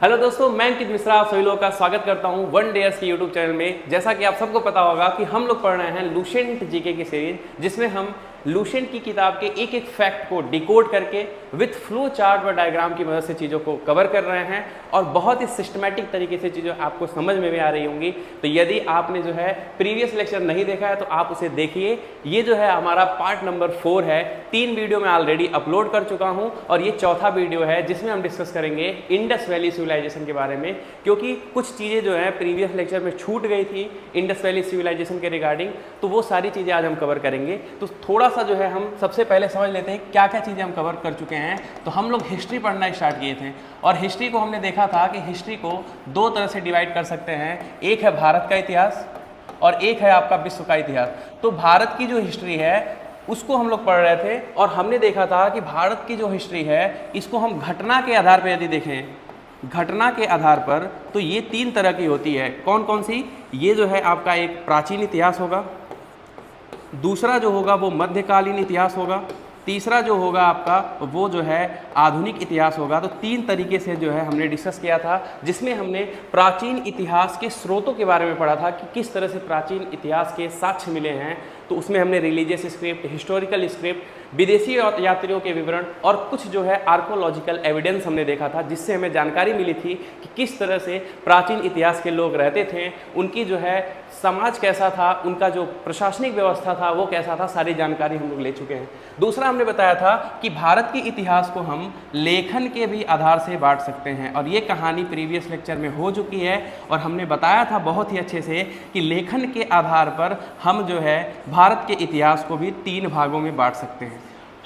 Hello दोस्तों, मैं अंकित मिश्रा आप सभी लोगों का स्वागत करता हूं वन डेयर्स के यूट्यूब चैनल में। जैसा कि आप सबको पता होगा कि हम लोग पढ़ रहे हैं लुसेंट जीके की सीरीज, जिसमें हम लुसेंट की किताब के एक एक फैक्ट को डिकोड करके विथ फ्लो चार्ट व डायग्राम की मदद से चीज़ों को कवर कर रहे हैं और बहुत ही सिस्टमैटिक तरीके से चीज़ें आपको समझ में भी आ रही होंगी। तो यदि आपने जो है प्रीवियस लेक्चर नहीं देखा है तो आप उसे देखिए। ये जो है हमारा पार्ट नंबर 4 है। 3 वीडियो मैं ऑलरेडी अपलोड कर चुका हूँ और ये चौथा वीडियो है जिसमें हम डिस्कस करेंगे इंडस वैली सिविलाइजेशन के बारे में, क्योंकि कुछ चीज़ें जो है प्रीवियस लेक्चर में छूट गई थी इंडस वैली सिविलाइजेशन के रिगार्डिंग, तो वो सारी चीज़ें आज हम कवर करेंगे। तो थोड़ा सा जो है हम सबसे पहले समझ लेते हैं क्या क्या चीज़ें हम कवर कर चुके हैं। तो हम लोग हिस्ट्री पढ़ना स्टार्ट किए थे और हिस्ट्री को हमने देखा था कि हिस्ट्री को 2 तरह से डिवाइड कर सकते हैं। एक है भारत का इतिहास और एक है आपका विश्व का इतिहास। तो भारत की जो हिस्ट्री है उसको हम लोग पढ़ रहे थे और हमने देखा था कि भारत की जो हिस्ट्री है इसको हम घटना के आधार पर यदि देखें, घटना के आधार पर, तो ये 3 तरह की होती है। कौन कौन सी? ये जो है आपका एक प्राचीन इतिहास होगा, दूसरा जो होगा वो मध्यकालीन इतिहास होगा, तीसरा जो होगा आपका वो जो है आधुनिक इतिहास होगा। तो 3 तरीके से जो है हमने डिस्कस किया था, जिसमें हमने प्राचीन इतिहास के स्रोतों के बारे में पढ़ा था कि किस तरह से प्राचीन इतिहास के साक्ष्य मिले हैं। तो उसमें हमने रिलीजियस स्क्रिप्ट, हिस्टोरिकल स्क्रिप्ट, विदेशी यात्रियों के विवरण और कुछ जो है आर्कोलॉजिकल एविडेंस हमने देखा था, जिससे हमें जानकारी मिली थी कि किस तरह से प्राचीन इतिहास के लोग रहते थे, उनकी जो है समाज कैसा था, उनका जो प्रशासनिक व्यवस्था था वो कैसा था, सारी जानकारी हम लोग ले चुके हैं। दूसरा हमने बताया था कि भारत के इतिहास को हम लेखन के भी आधार से बांट सकते हैं और ये कहानी प्रीवियस लेक्चर में हो चुकी है और हमने बताया था बहुत ही अच्छे से कि लेखन के आधार पर हम जो है भारत के इतिहास को भी 3 भागों में बांट सकते हैं।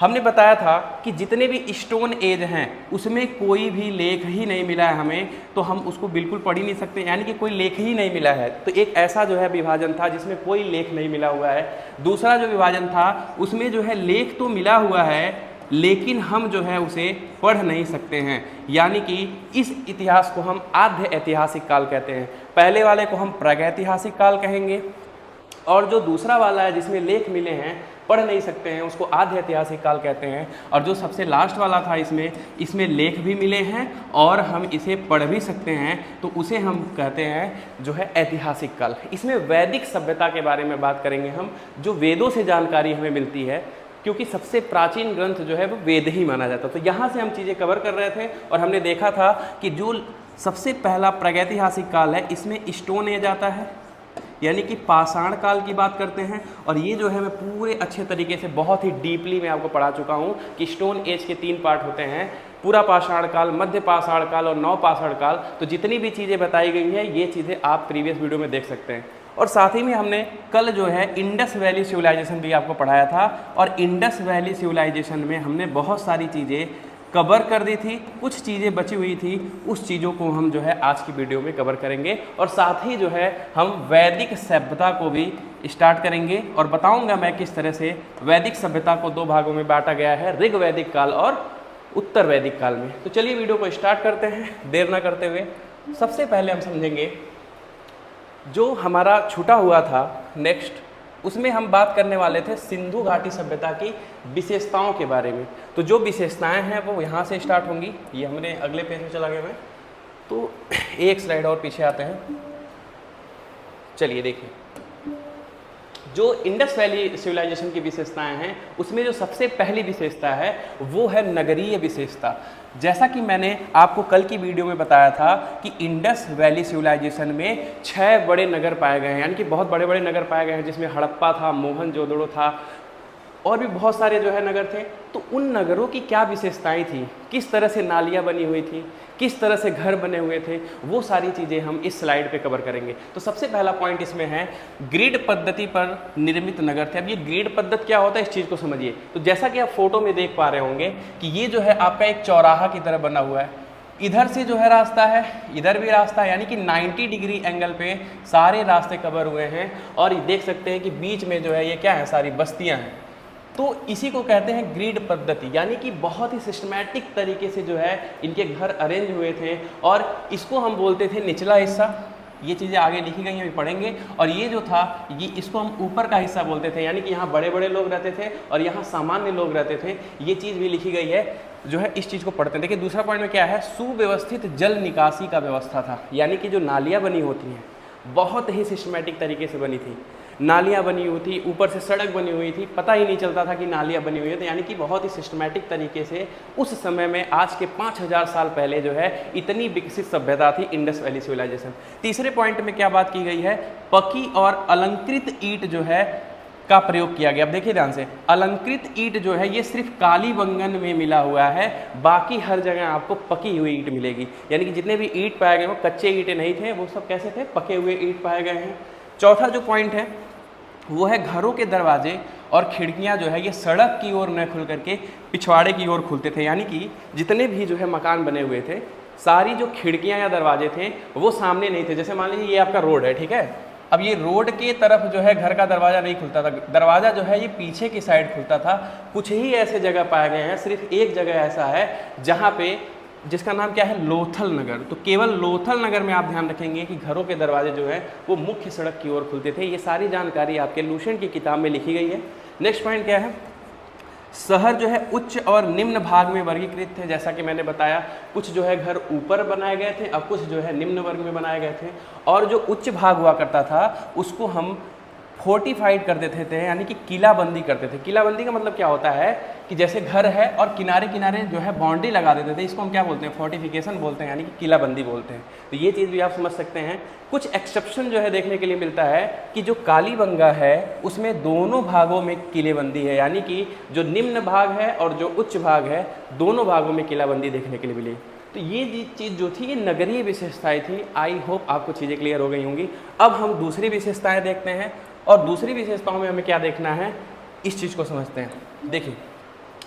हमने बताया था कि जितने भी स्टोन एज हैं उसमें कोई भी लेख ही नहीं मिला है हमें, तो हम उसको बिल्कुल पढ़ ही नहीं सकते, यानी कि कोई लेख ही नहीं मिला है। तो एक ऐसा जो है विभाजन था जिसमें कोई लेख नहीं मिला हुआ है। दूसरा जो विभाजन था उसमें जो है लेख तो मिला हुआ है लेकिन हम जो है उसे पढ़ नहीं सकते हैं, यानी कि इस इतिहास को हम आद्य ऐतिहासिक काल कहते हैं। पहले वाले को हम प्रागैतिहासिक काल कहेंगे और जो दूसरा वाला है जिसमें लेख मिले हैं पढ़ नहीं सकते हैं उसको आद्य ऐतिहासिक काल कहते हैं। और जो सबसे लास्ट वाला था इसमें लेख भी मिले हैं और हम इसे पढ़ भी सकते हैं, तो उसे हम कहते हैं जो है ऐतिहासिक काल। इसमें वैदिक सभ्यता के बारे में बात करेंगे हम, जो वेदों से जानकारी हमें मिलती है, क्योंकि सबसे प्राचीन ग्रंथ जो है वो वेद ही माना जाता। तो यहाँ से हम चीज़ें कवर कर रहे थे और हमने देखा था कि जो सबसे पहला प्रागैतिहासिक काल है इसमें स्टोन एज आता है, यानी कि पाषाण काल की बात करते हैं। और ये जो है मैं पूरे अच्छे तरीके से बहुत ही डीपली मैं आपको पढ़ा चुका हूँ कि स्टोन एज के 3 पार्ट होते हैं, पूरा पाषाण काल, मध्य पाषाण काल और नव पाषाण काल। तो जितनी भी चीज़ें बताई गई हैं ये चीज़ें आप प्रीवियस वीडियो में देख सकते हैं। और साथ ही में हमने कल जो है इंडस वैली सिविलाइजेशन भी आपको पढ़ाया था और इंडस वैली सिविलाइजेशन में हमने बहुत सारी चीज़ें कवर कर दी थी, कुछ चीज़ें बची हुई थी, उस चीज़ों को हम जो है आज की वीडियो में कवर करेंगे। और साथ ही जो है हम वैदिक सभ्यता को भी स्टार्ट करेंगे और बताऊंगा मैं किस तरह से वैदिक सभ्यता को 2 भागों में बांटा गया है, ऋग वैदिक काल और उत्तर वैदिक काल में। तो चलिए वीडियो को स्टार्ट करते हैं देर ना करते हुए। सबसे पहले हम समझेंगे जो हमारा छूटा हुआ था नेक्स्ट, उसमें हम बात करने वाले थे सिंधु घाटी सभ्यता की विशेषताओं के बारे में। तो जो विशेषताएं हैं वो यहाँ से स्टार्ट होंगी। ये हमने अगले पेज में चला गया मैं, तो एक स्लाइड और पीछे आते हैं। चलिए देखिए, जो इंडस वैली सिविलाइजेशन की विशेषताएं हैं उसमें जो सबसे पहली विशेषता है वो है नगरीय विशेषता। जैसा कि मैंने आपको कल की वीडियो में बताया था कि इंडस वैली सिविलाइजेशन में 6 बड़े नगर पाए गए हैं, यानी कि बहुत बड़े बड़े नगर पाए गए हैं, जिसमें हड़प्पा था, मोहनजोदड़ो था और भी बहुत सारे जो है नगर थे। तो उन नगरों की क्या विशेषताएं थी, किस तरह से नालियाँ बनी हुई थी, किस तरह से घर बने हुए थे, वो सारी चीज़ें हम इस स्लाइड पे कवर करेंगे। तो सबसे पहला पॉइंट इसमें है ग्रिड पद्धति पर निर्मित नगर थे। अब ये ग्रिड पद्धति क्या होता है इस चीज़ को समझिए। तो जैसा कि आप फोटो में देख पा रहे होंगे कि ये जो है आपका एक चौराहा की तरह बना हुआ है, इधर से जो है रास्ता है, इधर भी रास्ता है, यानी कि 90 डिग्री एंगल पे सारे रास्ते कवर हुए हैं। और देख सकते हैं कि बीच में जो है ये क्या है, सारी बस्तियाँ हैं। तो इसी को कहते हैं ग्रिड पद्धति, यानी कि बहुत ही सिस्टमैटिक तरीके से जो है इनके घर अरेंज हुए थे। और इसको हम बोलते थे निचला हिस्सा ये चीज़ें आगे लिखी गई हैं, अभी पढ़ेंगे। और ये जो था ये इसको हम ऊपर का हिस्सा बोलते थे, यानी कि यहाँ बड़े बड़े लोग रहते थे और यहाँ सामान्य लोग रहते थे। ये चीज़ भी लिखी गई है जो है, इस चीज़ को पढ़ते हैं। देखिए दूसरा पॉइंट में क्या है, सुव्यवस्थित जल निकासी का व्यवस्था था, यानी कि जो नालियाँ बनी होती हैं बहुत ही सिस्टमेटिक तरीके से बनी थी। नालियाँ बनी हुई थी, ऊपर से सड़क बनी हुई थी, पता ही नहीं चलता था कि नालियाँ बनी हुई है। तो यानी कि बहुत ही सिस्टमेटिक तरीके से उस समय में, आज के 5000 साल पहले जो है इतनी विकसित सभ्यता थी इंडस वैली सिविलाइजेशन। तीसरे पॉइंट में क्या बात की गई है, पकी और अलंकृत ईंट जो है का प्रयोग किया गया। अब देखिए ध्यान से, अलंकृत ईंट जो है ये सिर्फ कालीबंगन में मिला हुआ है, बाकी हर जगह आपको पकी हुई ईंट मिलेगी। यानी कि जितने भी ईंट पाए गए वो कच्चे ईंटें नहीं थे, वो सब कैसे थे, पके हुए ईंट पाए गए हैं। चौथा जो पॉइंट है वो है घरों के दरवाजे और खिड़कियां जो है ये सड़क की ओर न खुल करके पिछवाड़े की ओर खुलते थे। यानी कि जितने भी जो है मकान बने हुए थे, सारी जो खिड़कियां या दरवाजे थे वो सामने नहीं थे। जैसे मान लीजिए ये आपका रोड है, ठीक है, अब ये रोड के तरफ जो है घर का दरवाज़ा नहीं खुलता था, दरवाज़ा जो है ये पीछे की साइड खुलता था। कुछ ही ऐसे जगह पाए गए हैं, सिर्फ एक जगह ऐसा है जहाँ पे, जिसका नाम क्या है, लोथल नगर। तो केवल लोथल नगर में आप ध्यान रखेंगे कि घरों के दरवाजे जो है वो मुख्य सड़क की ओर खुलते थे। ये सारी जानकारी आपके लुसेंट की किताब में लिखी गई है। नेक्स्ट पॉइंट क्या है, शहर जो है उच्च और निम्न भाग में वर्गीकृत थे। जैसा कि मैंने बताया, कुछ जो है घर ऊपर बनाए गए थे और कुछ जो है निम्न वर्ग में बनाए गए थे। और जो उच्च भाग हुआ करता था उसको हम फोर्टिफाइड कर देते थे, यानी कि किलाबंदी करते थे। किलाबंदी का मतलब क्या होता है कि जैसे घर है और किनारे किनारे जो है बाउंड्री लगा देते थे, इसको हम क्या बोलते हैं, फोर्टिफिकेशन बोलते हैं, यानी कि किलाबंदी बोलते हैं। तो ये चीज़ भी आप समझ सकते हैं। कुछ एक्सेप्शन जो है देखने के लिए मिलता है कि जो कालीबंगा है उसमें दोनों भागों में किलेबंदी है, यानी कि जो निम्न भाग है और जो उच्च भाग है दोनों भागों में किलाबंदी देखने के लिए मिली। तो ये चीज़ जो थी ये नगरीय विशेषताएं थी। आई होप आपको चीज़ें क्लियर हो गई होंगी। अब हम दूसरी विशेषताएं देखते हैं, और दूसरी विशेषताओं में हमें क्या देखना है, इस चीज़ को समझते हैं। देखिए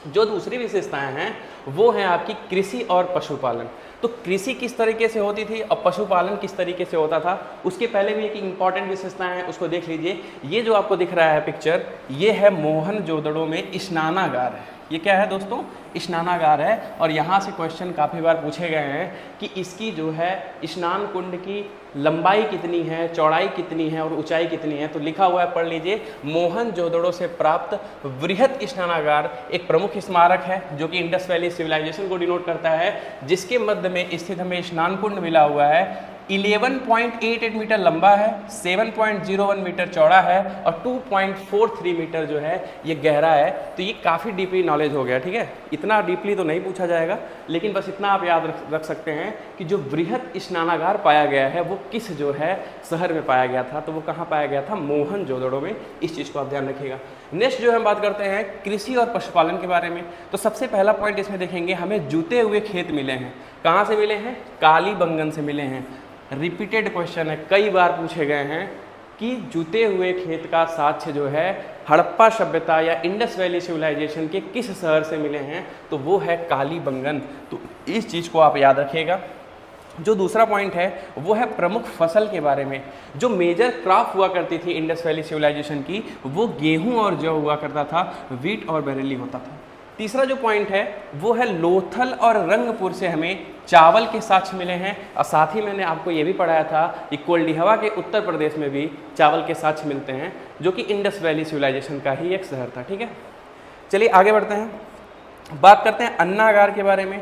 जो दूसरी विशेषताएं हैं वो हैं आपकी कृषि और पशुपालन। तो कृषि किस तरीके से होती थी और पशुपालन किस तरीके से होता था, उसके पहले भी एक इंपॉर्टेंट विशेषताएं हैं, उसको देख लीजिए। ये जो आपको दिख रहा है पिक्चर, ये है मोहनजोदड़ो में स्नानागार है। ये क्या है दोस्तों, स्नानागार है। और यहाँ से क्वेश्चन काफ़ी बार पूछे गए हैं कि इसकी जो है स्नान कुंड की लंबाई कितनी है, चौड़ाई कितनी है और ऊंचाई कितनी है। तो लिखा हुआ है, पढ़ लीजिए। मोहनजोदड़ो से प्राप्त वृहत स्नानागार एक प्रमुख स्मारक है जो कि इंडस वैली सिविलाइजेशन को डिनोट करता है, जिसके मध्य में स्थित हमें स्नान कुंड मिला हुआ है। 11.88 मीटर लंबा है, 7.01 मीटर चौड़ा है और 2.43 मीटर जो है ये गहरा है। तो ये काफ़ी डीपली नॉलेज हो गया, ठीक है। इतना डीपली तो नहीं पूछा जाएगा, लेकिन बस इतना आप याद रख सकते हैं कि जो वृहत स्नानागार पाया गया है वो किस जो है शहर में पाया गया था। तो वो कहाँ पाया गया था, मोहनजोदड़ो में। इस चीज़ को आप ध्यान रखिएगा। नेक्स्ट जो हम बात करते हैं कृषि और पशुपालन के बारे में। तो सबसे पहला पॉइंट इसमें देखेंगे, हमें जुते हुए खेत मिले हैं। कहाँ से मिले हैं, कालीबंगन से मिले हैं। रिपीटेड क्वेश्चन है, कई बार पूछे गए हैं कि जुते हुए खेत का साक्ष्य जो है हड़प्पा सभ्यता या इंडस वैली सिविलाइजेशन के किस शहर से मिले हैं, तो वो है कालीबंगन। तो इस चीज़ को आप याद रखिएगा। जो दूसरा पॉइंट है वो है प्रमुख फसल के बारे में। जो मेजर क्रॉप हुआ करती थी इंडस वैली सिविलाइजेशन की, वो गेहूं और जौ हुआ करता था, वीट और बरेली होता था। तीसरा जो पॉइंट है वो है लोथल और रंगपुर से हमें चावल के साक्ष्य मिले हैं। और साथ ही मैंने आपको ये भी पढ़ाया था कि कोल्डिहवा के उत्तर प्रदेश में भी चावल के साक्ष्य मिलते हैं, जो कि इंडस वैली सिविलाइजेशन का ही एक शहर था, ठीक है। चलिए आगे बढ़ते हैं, बात करते हैं अन्नागार के बारे में।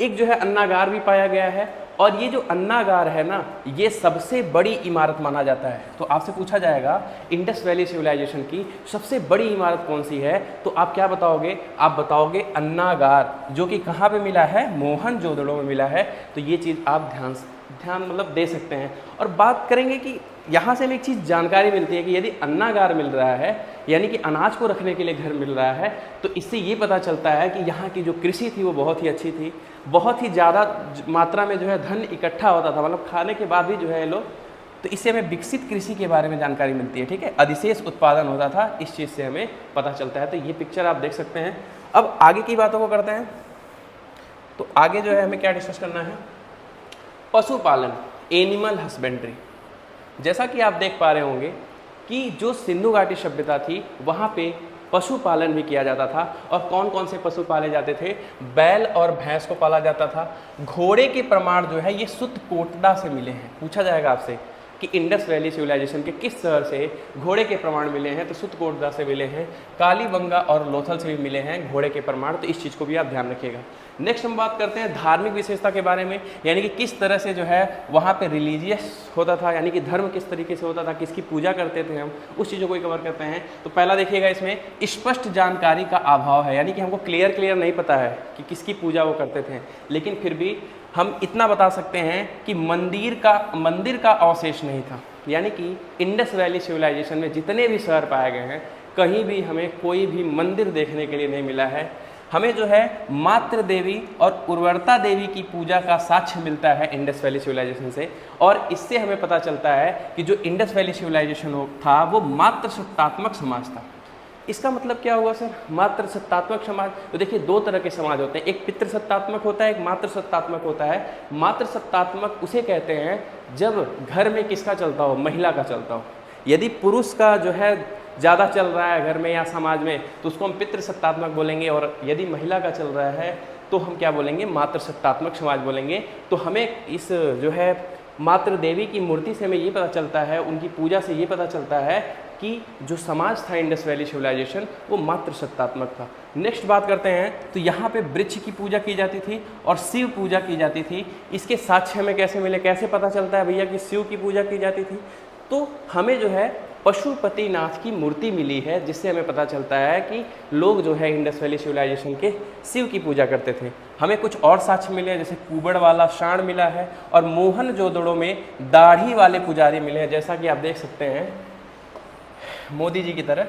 एक जो है अन्नागार भी पाया गया है, और ये जो अन्नागार है ना, ये सबसे बड़ी इमारत माना जाता है। तो आपसे पूछा जाएगा इंडस वैली सिविलाइजेशन की सबसे बड़ी इमारत कौन सी है, तो आप क्या बताओगे, आप बताओगे अन्नागार, जो कि कहाँ पे मिला है, मोहनजोदड़ो में मिला है। तो ये चीज़ आप ध्यान मतलब दे सकते हैं। और बात करेंगे कि यहाँ से हमें एक चीज़ जानकारी मिलती है कि यदि अन्नागार मिल रहा है, यानी कि अनाज को रखने के लिए घर मिल रहा है, तो इससे ये पता चलता है कि यहाँ की जो कृषि थी वो बहुत ही अच्छी थी, बहुत ही ज़्यादा मात्रा में जो है धन इकट्ठा होता था, मतलब खाने के बाद भी जो है लोग। तो इससे हमें विकसित कृषि के बारे में जानकारी मिलती है, ठीक है। अधिशेष उत्पादन होता था, इस चीज़ से हमें पता चलता है। तो ये पिक्चर आप देख सकते हैं। अब आगे की बातों को करते हैं। तो आगे जो है हमें क्या डिस्कस करना है, पशुपालन, एनिमल हस्बेंड्री। जैसा कि आप देख पा रहे होंगे कि जो सिंधु घाटी सभ्यता थी वहाँ पे पशुपालन भी किया जाता था। और कौन कौन से पशु पाले जाते थे, बैल और भैंस को पाला जाता था। घोड़े के प्रमाण जो है ये सुत्त कोटड़ा से मिले हैं। पूछा जाएगा आपसे कि इंडस वैली सिविलाइजेशन के किस शहर से घोड़े के प्रमाण मिले हैं, तो सुतकोटदा से मिले हैं, कालीबंगा और लोथल से भी मिले हैं घोड़े के प्रमाण, तो इस चीज़ को भी आप ध्यान रखिएगा। नेक्स्ट हम बात करते हैं धार्मिक विशेषता के बारे में, यानी कि किस तरह से जो है वहाँ पे रिलीजियस होता था, यानी कि धर्म किस तरीके से होता था, किसकी पूजा करते थे हम, उस चीज़ों को ही कवर करते हैं। तो पहला देखिएगा, इसमें स्पष्ट जानकारी का अभाव है, यानी कि हमको क्लियर नहीं पता है कि किसकी पूजा वो करते थे, लेकिन फिर भी हम इतना बता सकते हैं कि मंदिर का अवशेष नहीं था, यानी कि इंडस वैली सिविलाइजेशन में जितने भी शहर पाए गए हैं कहीं भी हमें कोई भी मंदिर देखने के लिए नहीं मिला है। हमें जो है मातृ देवी और उर्वरता देवी की पूजा का साक्ष्य मिलता है इंडस वैली सिविलाइजेशन से, और इससे हमें पता चलता है कि जो इंडस वैली सिविलाइजेशन था वो मात्र सत्तात्मक समाज था। इसका मतलब क्या हुआ सर, मात्र सत्तात्मक समाज? तो देखिए दो तरह के समाज होते हैं, एक पितृ सत्तात्मक होता है, एक मात्र सत्तात्मक होता है। मात्र सत्तात्मक उसे कहते हैं जब घर में किसका चलता हो, महिला का चलता हो। यदि पुरुष का जो है ज़्यादा चल रहा है घर में या समाज में तो उसको हम पितृ सत्तात्मक बोलेंगे, और यदि महिला का चल रहा है तो हम क्या बोलेंगे, मात्र सत्तात्मक समाज बोलेंगे। तो हमें इस जो है मातृ देवी की मूर्ति से हमें ये पता चलता है, उनकी पूजा से ये पता चलता है कि जो समाज था इंडस वैली सिविलाइजेशन वो मात्र सत्तात्मक था। नेक्स्ट बात करते हैं, तो यहाँ पे वृक्ष की पूजा की जाती थी और शिव पूजा की जाती थी। इसके साक्ष्य हमें कैसे मिले, कैसे पता चलता है भैया कि शिव की पूजा की जाती थी? तो हमें जो है पशुपतिनाथ की मूर्ति मिली है, जिससे हमें पता चलता है कि लोग जो है इंडस वैली सिविलाइजेशन के शिव की पूजा करते थे। हमें कुछ और साक्ष्य मिले हैं, जैसे कुबड़ वाला शाण मिला है, और मोहनजोदड़ो में दाढ़ी वाले पुजारी मिले हैं, जैसा कि आप देख सकते हैं मोदी जी की तरह,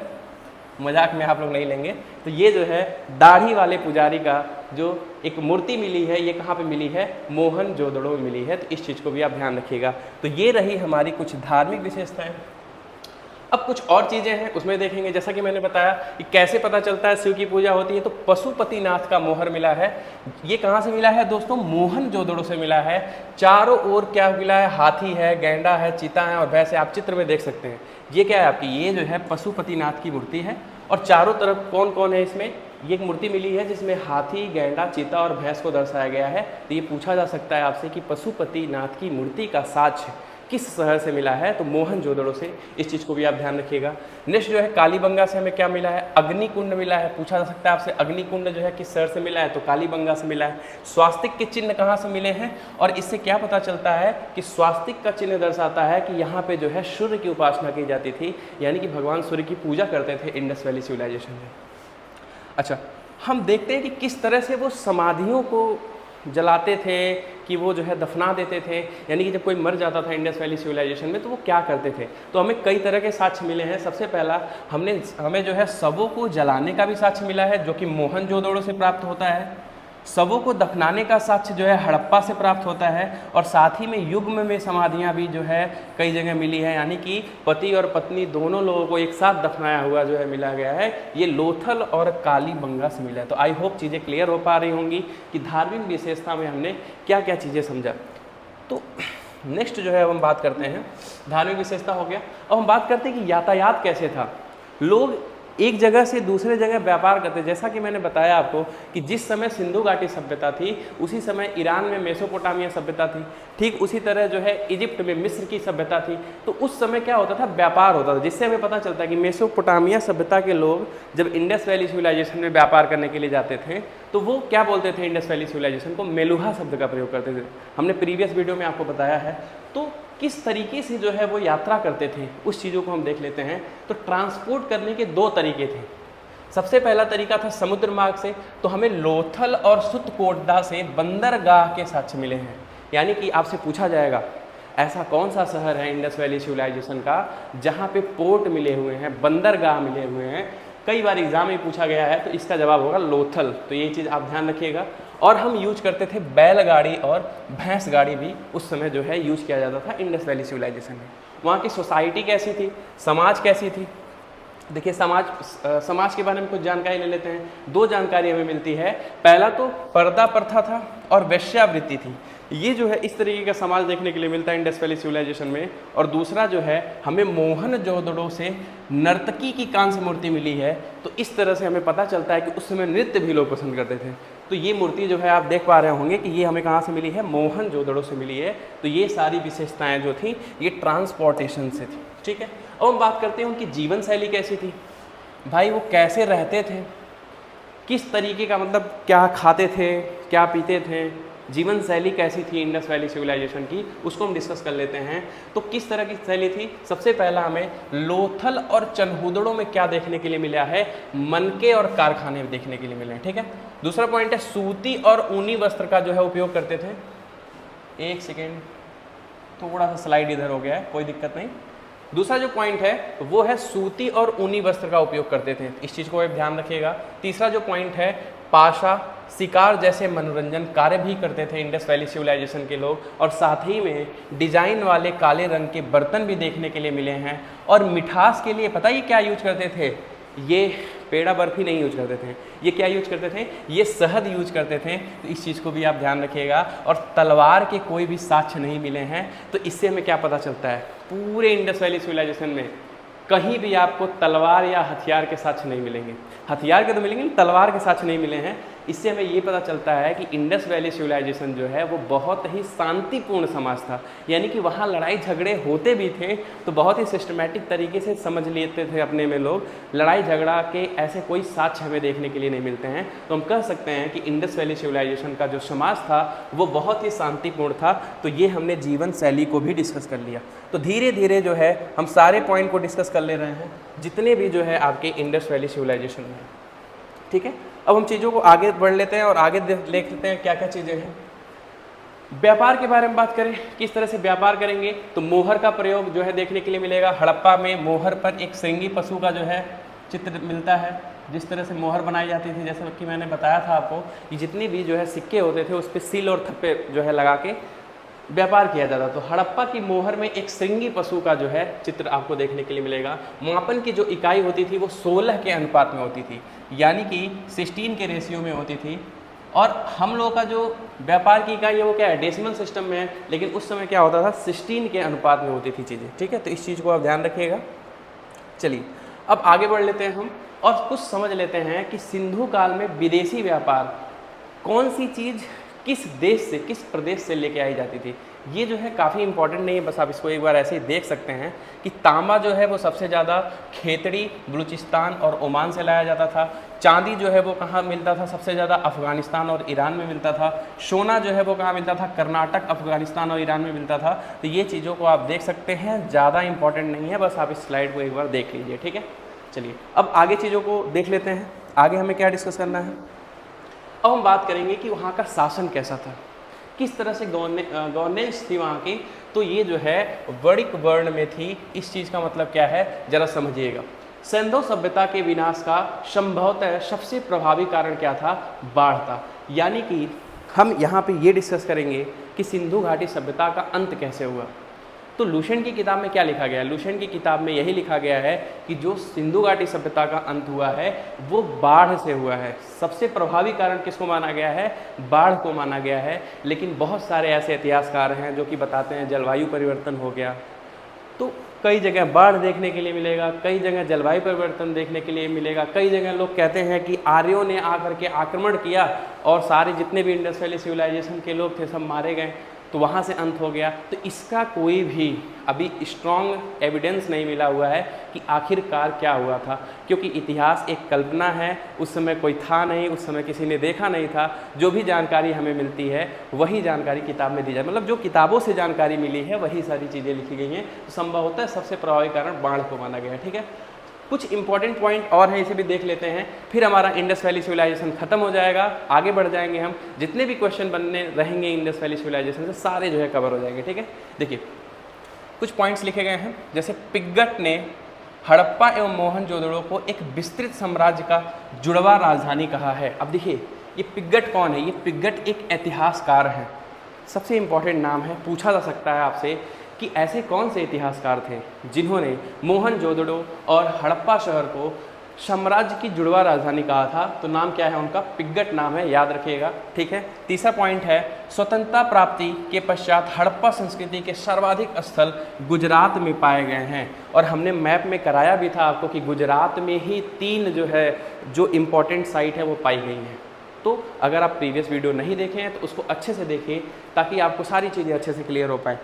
मजाक में आप लोग नहीं लेंगे। तो ये जो है दाढ़ी वाले पुजारी का जो एक मूर्ति मिली है, ये कहाँ पे मिली है, मोहनजोदड़ो में मिली है। तो इस चीज़ को भी आप ध्यान रखिएगा। तो ये रही हमारी कुछ धार्मिक विशेषताएं। अब कुछ और चीज़ें हैं उसमें देखेंगे, जैसा कि मैंने बताया कि कैसे पता चलता है शिव की पूजा होती है। तो पशुपतिनाथ का मोहर मिला है, ये कहाँ से मिला है दोस्तों, मोहनजोदड़ो से मिला है। चारों ओर क्या मिला है, हाथी है, गैंडा है, चीता है और भैंस है, आप चित्र में देख सकते हैं। ये क्या है आपकी, ये जो है पशुपतिनाथ की मूर्ति है, और चारों तरफ कौन कौन है इसमें, ये एक मूर्ति मिली है जिसमें हाथी, गैंडा, चीता और भैंस को दर्शाया गया है। तो ये पूछा जा सकता है आपसे कि पशुपतिनाथ की मूर्ति का साक्ष्य किस शहर से मिला है, तो मोहनजोदड़ो से। इस चीज़ को भी आप ध्यान रखिएगा। नेक्स्ट जो है कालीबंगा से हमें क्या मिला है, अग्निकुंड मिला है। पूछा जा सकता है आपसे अग्निकुंड जो है किस शहर से मिला है, तो कालीबंगा से मिला है। स्वास्तिक के चिन्ह कहाँ से मिले हैं, और इससे क्या पता चलता है कि स्वास्तिक का चिन्ह दर्शाता है कि यहाँ पे जो है सूर्य की उपासना की जाती थी, यानी कि भगवान सूर्य की पूजा करते थे इंडस वैली सिविलाइजेशन में। अच्छा, हम देखते हैं कि किस तरह से वो समाधियों को जलाते थे, कि वो जो है दफना देते थे, यानी कि जब कोई मर जाता था इंडस वैली सिविलाइजेशन में तो वो क्या करते थे। तो हमें कई तरह के साक्ष्य मिले हैं। सबसे पहला हमें जो है शवों को जलाने का भी साक्ष्य मिला है, जो कि मोहनजोदड़ो से प्राप्त होता है। शवों को दफनाने का साक्ष्य जो है हड़प्पा से प्राप्त होता है, और साथ ही में युग्म में समाधियां भी जो है कई जगह मिली है, यानी कि पति और पत्नी दोनों लोगों को एक साथ दफनाया हुआ जो है मिला गया है। ये लोथल और कालीबंगा से मिला है। तो आई होप चीज़ें क्लियर हो पा रही होंगी कि धार्मिक विशेषता में हमने क्या क्या चीज़ें समझा। तो नेक्स्ट जो है अब हम बात करते हैं, धार्मिक विशेषता हो गया। अब हम बात करते हैं कि यातायात कैसे था। लोग एक जगह से दूसरे जगह व्यापार करते, जैसा कि मैंने बताया आपको कि जिस समय सिंधु घाटी सभ्यता थी उसी समय ईरान में मेसोपोटामिया सभ्यता थी, ठीक उसी तरह जो है इजिप्ट में मिस्र की सभ्यता थी। तो उस समय क्या होता था, व्यापार होता था, जिससे हमें पता चलता है कि मेसोपोटामिया सभ्यता के लोग जब इंडस वैली सिविलाइजेशन में व्यापार करने के लिए जाते थे तो वो क्या बोलते थे, इंडस वैली सिविलाइजेशन को मेलुहा शब्द का प्रयोग करते थे। हमने प्रीवियस वीडियो में आपको बताया है। तो किस तरीके से जो है वो यात्रा करते थे उस चीज़ों को हम देख लेते हैं। तो ट्रांसपोर्ट करने के दो तरीके थे। सबसे पहला तरीका था समुद्र मार्ग से। तो हमें लोथल और सुतकोटदा से बंदरगाह के साक्ष्य मिले हैं, यानी कि आपसे पूछा जाएगा ऐसा कौन सा शहर है इंडस वैली सिविलाइजेशन का जहाँ पे पोर्ट मिले हुए हैं, बंदरगाह मिले हुए हैं। कई बार एग्जाम में पूछा गया है, तो इसका जवाब होगा लोथल। तो ये चीज़ आप ध्यान रखिएगा। और हम यूज करते थे बैलगाड़ी और भैंस गाड़ी भी उस समय जो है यूज किया जाता था इंडस वैली सिविलाइजेशन में। वहाँ की सोसाइटी कैसी थी, समाज कैसी थी। देखिए समाज के बारे में कुछ जानकारी ले लेते हैं। दो जानकारी हमें मिलती है। पहला तो पर्दा प्रथा था और वेश्यावृत्ति थी। ये जो है इस तरीके का समाज देखने के लिए मिलता है इंडस वैली सिविलाइजेशन में। और दूसरा जो है हमें मोहनजोदड़ो से नर्तकी की कांस्य मूर्ति मिली है। तो इस तरह से हमें पता चलता है कि उस समय नृत्य भी लोग पसंद करते थे। तो ये मूर्ति जो है आप देख पा रहे होंगे कि ये हमें कहाँ से मिली है, मोहनजोदड़ो से मिली है। तो ये सारी विशेषताएं जो थी ये ट्रांसपोर्टेशन से थी, ठीक है। अब हम बात करते हैं उनकी जीवन शैली कैसी थी, भाई वो कैसे रहते थे, किस तरीके का मतलब क्या खाते थे, क्या पीते थे, जीवन शैली कैसी थी इंडस वैली सिविलाइजेशन की, उसको हम डिस्कस कर लेते हैं। तो किस तरह की शैली थी, सबसे पहला हमें लोथल और चनहूदड़ों में क्या देखने के लिए मिला है, मनके और कारखाने देखने के लिए मिले हैं, ठीक है। दूसरा पॉइंट है सूती और ऊनी वस्त्र का जो है उपयोग करते थे। एक सेकेंड, थोड़ा सा स्लाइड इधर हो गया है, कोई दिक्कत नहीं। दूसरा जो पॉइंट है वो है सूती और ऊनी वस्त्र का उपयोग करते थे, इस चीज़ को आप ध्यान रखिएगा। तीसरा जो पॉइंट है पाशा, शिकार जैसे मनोरंजन कार्य भी करते थे इंडस वैली सिविलाइजेशन के लोग, और साथ ही में डिजाइन वाले काले रंग के बर्तन भी देखने के लिए मिले हैं। और मिठास के लिए पता ही क्या यूज करते थे, ये पेड़ा बर्फी नहीं यूज करते थे, ये क्या यूज करते थे, ये शहद यूज करते थे। तो इस चीज़ को भी आप ध्यान रखिएगा। और तलवार के कोई भी साक्ष्य नहीं मिले हैं। तो इससे हमें क्या पता चलता है, पूरे इंडस वैली सिविलाइजेशन में कहीं भी आपको तलवार या हथियार के साक्ष्य नहीं मिलेंगे। हथियार के तो मिलेंगे, तलवार के साक्ष्य नहीं मिले हैं। इससे हमें ये पता चलता है कि इंडस वैली सिविलाइजेशन जो है वो बहुत ही शांतिपूर्ण समाज था, यानी कि वहाँ लड़ाई झगड़े होते भी थे तो बहुत ही सिस्टमेटिक तरीके से समझ लेते थे अपने में लोग। लड़ाई झगड़ा के ऐसे कोई साक्ष्य हमें देखने के लिए नहीं मिलते हैं। तो हम कह सकते हैं कि इंडस वैली सिविलाइजेशन का जो समाज था वो बहुत ही शांतिपूर्ण था। तो ये हमने जीवन शैली को भी डिस्कस कर लिया। तो धीरे धीरे जो है हम सारे पॉइंट को डिस्कस कर ले रहे हैं जितने भी जो है आपके इंडस वैली सिविलाइजेशन में, ठीक है। अब हम चीज़ों को आगे बढ़ लेते हैं और आगे देख लेते हैं क्या क्या चीज़ें हैं। व्यापार के बारे में बात करें, किस तरह से व्यापार करेंगे, तो मोहर का प्रयोग जो है देखने के लिए मिलेगा। हड़प्पा में मोहर पर एक श्रृंगी पशु का जो है चित्र मिलता है। जिस तरह से मोहर बनाई जाती थी, जैसा कि मैंने बताया था आपको, कि जितनी भी जो है सिक्के होते थे उस पर सील और थप्पे जो है लगा के व्यापार किया जाता। तो हड़प्पा की मोहर में एक श्रृंगी पशु का जो है चित्र आपको देखने के लिए मिलेगा। मापन की जो इकाई होती थी वो 16 के अनुपात में होती थी, यानी कि 16 के रेशियो में होती थी। और हम लोगों का जो व्यापार की इकाई है वो क्या है, डेसिमल सिस्टम में है, लेकिन उस समय क्या होता था 16 के अनुपात में होती थी चीज़ें, ठीक है। तो इस चीज़ को आप ध्यान रखिएगा। चलिए अब आगे बढ़ लेते हैं हम और कुछ समझ लेते हैं कि सिंधु काल में विदेशी व्यापार कौन सी चीज़ किस देश से, किस प्रदेश से लेके आई जाती थी। ये जो है काफ़ी इंपॉर्टेंट नहीं है, बस आप इसको एक बार ऐसे ही देख सकते हैं कि तांबा जो है वो सबसे ज़्यादा खेतड़ी, बलूचिस्तान और ओमान से लाया जाता था। चांदी जो है वो कहाँ मिलता था, सबसे ज़्यादा अफ़गानिस्तान और ईरान में मिलता था। सोना जो है वो कहाँ मिलता था, कर्नाटक, अफ़गानिस्तान और ईरान में मिलता था। तो ये चीज़ों को आप देख सकते हैं, ज़्यादा इंपॉर्टेंट नहीं है, बस आप इस स्लाइड को एक बार देख लीजिए, ठीक है। चलिए अब आगे चीज़ों को देख लेते हैं, आगे हमें क्या डिस्कस करना है। अब हम बात करेंगे कि वहाँ का शासन कैसा था, किस तरह से गवर्नेंस थी वहाँ की। तो ये जो है वणिक वर्ण में थी। इस चीज़ का मतलब क्या है जरा समझिएगा। सिंधु सभ्यता के विनाश का संभवतः सबसे प्रभावी कारण क्या था, बाढ़ था। यानी कि हम यहाँ पे ये डिस्कस करेंगे कि सिंधु घाटी सभ्यता का अंत कैसे हुआ। तो लुशेंट की किताब में क्या लिखा गया है, लुशेंट की किताब में यही लिखा गया है कि जो सिंधु घाटी सभ्यता का अंत हुआ है वो बाढ़ से हुआ है। सबसे प्रभावी कारण किसको माना गया है, बाढ़ को माना गया है। लेकिन बहुत सारे ऐसे इतिहासकार हैं जो कि बताते हैं जलवायु परिवर्तन हो गया। तो कई जगह बाढ़ देखने के लिए मिलेगा, कई जगह जलवायु परिवर्तन देखने के लिए मिलेगा, कई जगह लोग कहते हैं कि आर्यों ने आकर के आक्रमण किया और सारे जितने भी इंडस वैली सिविलाइजेशन के लोग थे सब मारे गए, तो वहाँ से अंत हो गया। तो इसका कोई भी अभी स्ट्रॉन्ग एविडेंस नहीं मिला हुआ है कि आखिरकार क्या हुआ था, क्योंकि इतिहास एक कल्पना है। उस समय कोई था नहीं, उस समय किसी ने देखा नहीं था। जो भी जानकारी हमें मिलती है वही जानकारी किताब में दी जाए, मतलब जो किताबों से जानकारी मिली है वही सारी चीज़ें लिखी गई हैं। तो संभव होता है सबसे प्रभावी कारण बाढ़ को माना गया है, ठीक है। कुछ इंपॉर्टेंट पॉइंट और हैं, इसे भी देख लेते हैं, फिर हमारा इंडस वैली सिविलाइजेशन खत्म हो जाएगा। आगे बढ़ जाएंगे हम, जितने भी क्वेश्चन बनने रहेंगे इंडस वैली सिविलाइजेशन से सारे जो है कवर हो जाएंगे, ठीक है। देखिए कुछ पॉइंट्स लिखे गए हैं, जैसे पिग्गट ने हड़प्पा एवं मोहनजोदड़ो को एक विस्तृत साम्राज्य का जुड़वा राजधानी कहा है। अब देखिए ये पिग्गट कौन है, ये पिग्गट एक इतिहासकार है, सबसे इंपॉर्टेंट नाम है। पूछा जा सकता है आपसे कि ऐसे कौन से इतिहासकार थे जिन्होंने मोहनजोदड़ो और हड़प्पा शहर को साम्राज्य की जुड़वा राजधानी कहा था। तो नाम क्या है उनका, पिग्गट नाम है, याद रखिएगा, ठीक है। तीसरा पॉइंट है स्वतंत्रता प्राप्ति के पश्चात हड़प्पा संस्कृति के सर्वाधिक स्थल गुजरात में पाए गए हैं। और हमने मैप में कराया भी था आपको कि गुजरात में ही 3 जो है जो इम्पोर्टेंट साइट है वो पाई गई हैं, तो अगर आप प्रीवियस वीडियो नहीं देखे हैं तो उसको अच्छे से देखिए ताकि आपको सारी चीज़ें अच्छे से क्लियर हो पाए।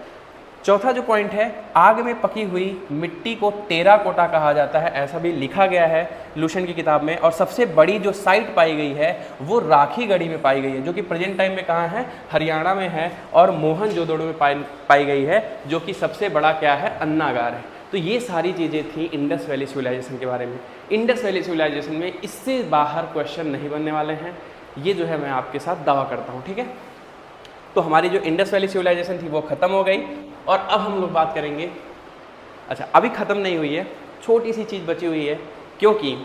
चौथा जो पॉइंट है, आग में पकी हुई मिट्टी को टेराकोटा कहा जाता है, ऐसा भी लिखा गया है लुशेंट की किताब में। और सबसे बड़ी जो साइट पाई गई है वो राखीगढ़ी में पाई गई है, जो कि प्रेजेंट टाइम में कहाँ है, हरियाणा में है। और मोहनजोदड़ो में पाई गई है, जो कि सबसे बड़ा क्या है, अन्नागार है। तो ये सारी चीज़ें थी इंडस वैली सिविलाइजेशन के बारे में। इंडस वैली सिविलाइजेशन में इससे बाहर क्वेश्चन नहीं बनने वाले हैं, ये जो है मैं आपके साथ दावा करता हूँ, ठीक है। तो हमारी जो इंडस वैली सिविलाइजेशन थी वो ख़त्म हो गई। और अब हम लोग बात करेंगे, अच्छा अभी ख़त्म नहीं हुई है, छोटी सी चीज़ बची हुई है, क्योंकि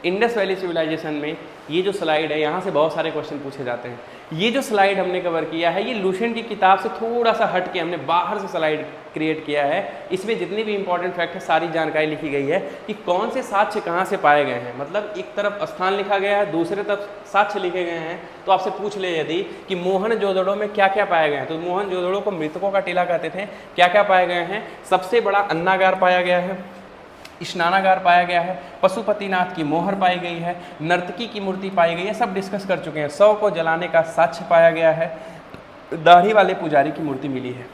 इंडस वैली सिविलाइजेशन में ये जो स्लाइड है यहाँ से बहुत सारे क्वेश्चन पूछे जाते हैं। ये जो स्लाइड हमने कवर किया है ये लुशेंट की किताब से थोड़ा सा हट के हमने बाहर से स्लाइड क्रिएट किया है। इसमें जितनी भी इंपॉर्टेंट फैक्ट है सारी जानकारी लिखी गई है कि कौन से साक्ष्य कहाँ से पाए गए हैं। मतलब एक तरफ स्थान लिखा गया है, दूसरे तरफ साक्ष्य लिखे गए हैं। तो आपसे पूछ ले यदि कि मोहनजोदड़ो में क्या क्या पाए गए हैं, तो मोहनजोदड़ो को मृतकों का टीला कहते थे। क्या क्या पाए गए हैं, सबसे बड़ा अन्नागार पाया गया है, स्नानागार पाया गया है, पशुपतिनाथ की मोहर पाई गई है, नर्तकी की मूर्ति पाई गई है, सब डिस्कस कर चुके हैं। शव को जलाने का साक्ष्य पाया गया है, दाढ़ी वाले पुजारी की मूर्ति मिली है।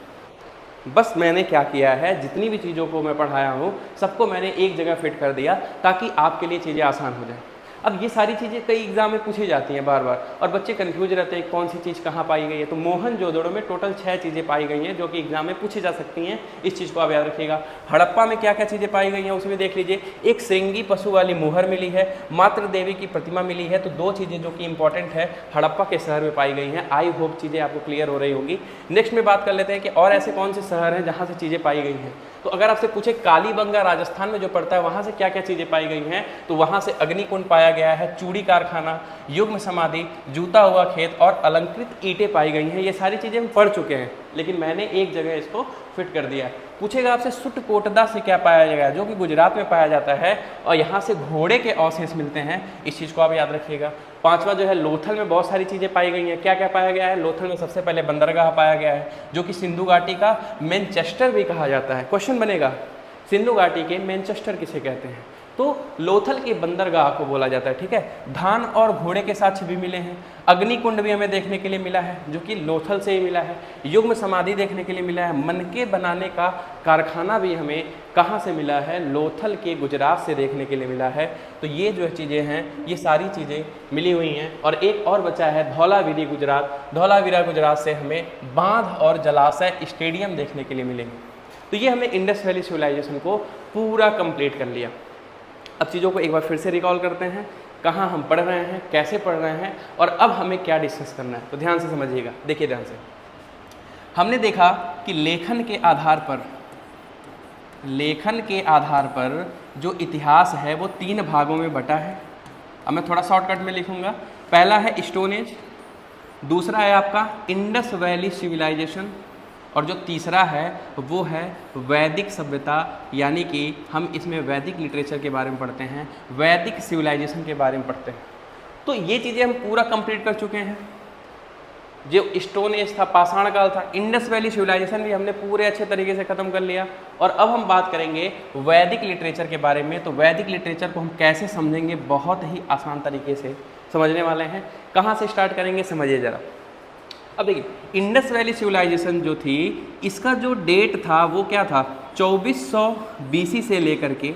बस मैंने क्या किया है, जितनी भी चीज़ों को मैं पढ़ाया हूँ सबको मैंने एक जगह फिट कर दिया ताकि आपके लिए चीज़ें आसान हो जाए। अब ये सारी चीज़ें कई एग्जाम में पूछी जाती हैं बार बार, और बच्चे कंफ्यूज रहते हैं कौन सी चीज़ कहाँ पाई गई है। तो मोहनजोदड़ो में टोटल 6 चीज़ें पाई गई हैं जो कि एग्जाम में पूछी जा सकती हैं, इस चीज़ को आप याद रखिएगा। हड़प्पा में क्या क्या चीज़ें पाई गई हैं उसमें देख लीजिए। एक श्रृंगी पशु वाली मुहर मिली है, मातृ देवी की प्रतिमा मिली है। तो 2 चीज़ें जो कि इंपॉर्टेंट है हड़प्पा के शहर में पाई गई हैं। आई होप चीज़ें आपको क्लियर हो रही होंगी। नेक्स्ट में बात कर लेते हैं कि और ऐसे कौन से शहर हैं जहाँ से चीज़ें पाई गई हैं। तो अगर आपसे पूछे कालीबंगा राजस्थान में जो पड़ता है वहाँ से क्या क्या चीज़ें पाई गई हैं, तो वहाँ से अग्निकुंड पाया गया है, चूड़ी कारखाना, युग्म समाधि, जूता हुआ खेत और अलंकृत ईंटें पाई गई हैं। ये सारी चीज़ें हम पढ़ चुके हैं, लेकिन मैंने एक जगह इसको फिट कर दिया है। पूछेगा आपसे सुटकोटदा से क्या पाया जाएगा, जो कि गुजरात में पाया जाता है, और यहाँ से घोड़े के अवशेष मिलते हैं, इस चीज़ को आप याद रखिएगा। 5वां जो है लोथल में बहुत सारी चीज़ें पाई गई हैं। क्या क्या पाया गया है, लोथल में सबसे पहले बंदरगाह पाया गया है, जो कि सिंधु घाटी का मैनचेस्टर भी कहा जाता है। क्वेश्चन बनेगा सिंधु घाटी के मैनचेस्टर किसे कहते हैं, तो लोथल के बंदरगाह को बोला जाता है, ठीक है। धान और घोड़े के साक्ष्य भी मिले हैं। अग्निकुंड भी हमें देखने के लिए मिला है, जो कि लोथल से ही मिला है। युग्म समाधि देखने के लिए मिला है। मनके बनाने का कारखाना भी हमें कहाँ से मिला है, लोथल के गुजरात से देखने के लिए मिला है। तो ये जो चीज़ें हैं ये सारी चीज़ें मिली हुई हैं। और एक और बचा है धौलावीरा गुजरात। धौलावीरा गुजरात से हमें बांध और जलाशय, स्टेडियम देखने के लिए मिलेंगे। तो ये हमने इंडस वैली सिविलाइजेशन को पूरा कंप्लीट कर लिया। अब चीज़ों को एक बार फिर से रिकॉल करते हैं, कहाँ हम पढ़ रहे हैं, कैसे पढ़ रहे हैं, और अब हमें क्या डिस्कस करना है। तो ध्यान से समझिएगा, देखिए ध्यान से। हमने देखा कि लेखन के आधार पर जो इतिहास है वो 3 भागों में बटा है। अब मैं थोड़ा शॉर्टकट में लिखूंगा। पहला है स्टोन एज, दूसरा है आपका इंडस वैली सिविलाइजेशन, और जो तीसरा है वो है वैदिक सभ्यता, यानी कि हम इसमें वैदिक लिटरेचर के बारे में पढ़ते हैं, वैदिक सिविलाइजेशन के बारे में पढ़ते हैं। तो ये चीज़ें हम पूरा कंप्लीट कर चुके हैं। जो स्टोन एज था, पाषाण काल था, इंडस वैली सिविलाइजेशन भी हमने पूरे अच्छे तरीके से ख़त्म कर लिया। और अब हम बात करेंगे वैदिक लिटरेचर के बारे में। तो वैदिक लिटरेचर को हम कैसे समझेंगे, बहुत ही आसान तरीके से समझने वाले हैं। कहाँ से स्टार्ट करेंगे समझिए ज़रा। अब देखिए, इंडस वैली सिविलाइजेशन जो थी इसका जो डेट था वो क्या था, 2400 BC से लेकर के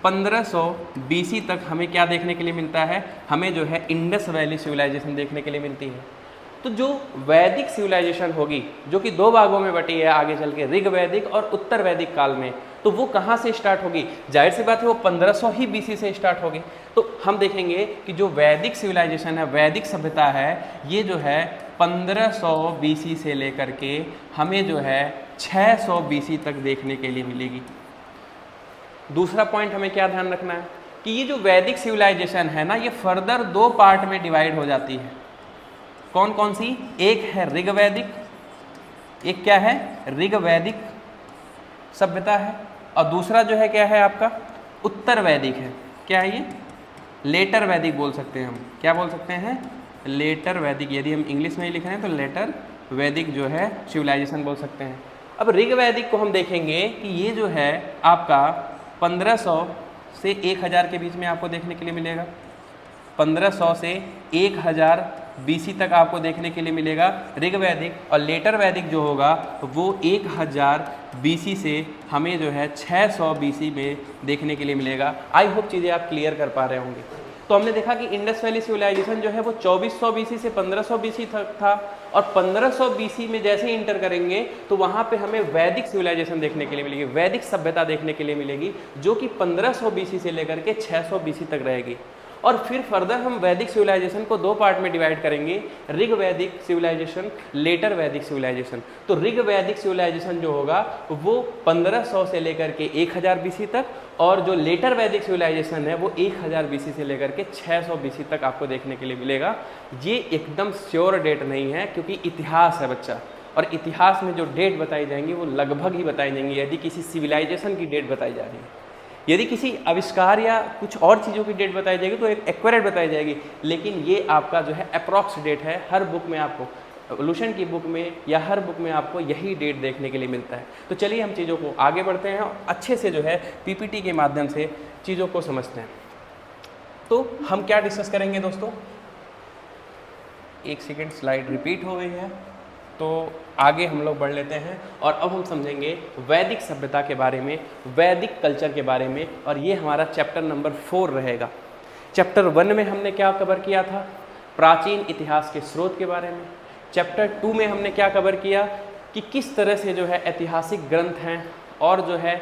1500 BC तक हमें क्या देखने के लिए मिलता है, हमें जो है इंडस वैली सिविलाइजेशन देखने के लिए मिलती है। तो जो वैदिक सिविलाइजेशन होगी, जो कि 2 भागों में बटी है आगे चल के, ऋग वैदिक और उत्तर वैदिक काल में, तो वो कहाँ से स्टार्ट होगी, जाहिर सी बात है वो 1500 ही BC से स्टार्ट होगी। तो हम देखेंगे कि जो वैदिक सिविलाइजेशन है, वैदिक सभ्यता है, ये जो है 1500 BC से लेकर के हमें जो है 600 BC तक देखने के लिए मिलेगी। दूसरा पॉइंट हमें क्या ध्यान रखना है कि ये जो वैदिक सिविलाइजेशन है ना, ये फर्दर 2 पार्ट में डिवाइड हो जाती है। कौन कौन सी, एक है ऋग वैदिक, एक क्या है ऋग वैदिक सभ्यता है, और दूसरा जो है क्या है आपका उत्तर वैदिक है। क्या है ये, लेटर वैदिक बोल सकते हैं हम। क्या बोल सकते हैं, लेटर वैदिक। यदि हम इंग्लिश में ही लिख रहे हैं तो लेटर वैदिक जो है सिविलाइजेशन बोल सकते हैं। अब ऋग वैदिक को हम देखेंगे कि ये जो है आपका 1500 से 1000 के बीच में आपको देखने के लिए मिलेगा। 1500 से 1000 BC तक आपको देखने के लिए मिलेगा ऋग वैदिक, और लेटर वैदिक जो होगा वो 1000 BC से हमें जो है 600 BC में देखने के लिए मिलेगा। आई होप चीज़ें आप क्लियर कर पा रहे होंगे। तो हमने देखा कि इंडस वैली सिविलाइजेशन जो है वो 2400 BC से 1500 BC तक था, और 1500 BC में जैसे ही इंटर करेंगे तो वहाँ पे हमें वैदिक सिविलाइजेशन देखने के लिए मिलेगी, वैदिक सभ्यता देखने के लिए मिलेगी, जो कि 1500 BC से लेकर के 600 BC तक रहेगी। और फिर फर्दर हम वैदिक सिविलाइजेशन को दो पार्ट में डिवाइड करेंगे, ऋग वैदिक सिविलाइजेशन, लेटर वैदिक सिविलाइजेशन। तो ऋग वैदिक सिविलाइजेशन जो होगा वो 1500 से लेकर के 1000 BC तक, और जो लेटर वैदिक सिविलाइजेशन है वो 1000 BC से लेकर के 600 BC तक आपको देखने के लिए मिलेगा। ये एकदम श्योर डेट नहीं है, क्योंकि इतिहास है बच्चा, और इतिहास में जो डेट बताई जाएंगी वो लगभग ही बताई जाएंगी। यदि किसी सिविलाइजेशन की डेट बताई जा रही है, यदि किसी आविष्कार या कुछ और चीज़ों की डेट बताई जाएगी तो एक एक्यूरेट बताई जाएगी, लेकिन ये आपका जो है अप्रॉक्स डेट है। हर बुक में आपको, लुसेंट की बुक में या हर बुक में आपको यही डेट देखने के लिए मिलता है। तो चलिए हम चीज़ों को आगे बढ़ते हैं और अच्छे से जो है पीपीटी के माध्यम से चीज़ों को समझते हैं। तो हम क्या डिस्कस करेंगे दोस्तों, एक सेकेंड, स्लाइड रिपीट हो गई है, तो आगे हम लोग बढ़ लेते हैं और अब हम समझेंगे वैदिक सभ्यता के बारे में, वैदिक कल्चर के बारे में, और ये हमारा चैप्टर नंबर 4 रहेगा। चैप्टर 1 में हमने क्या कवर किया था, प्राचीन इतिहास के स्रोत के बारे में। चैप्टर 2 में हमने क्या कवर किया कि किस तरह से जो है ऐतिहासिक ग्रंथ हैं और जो है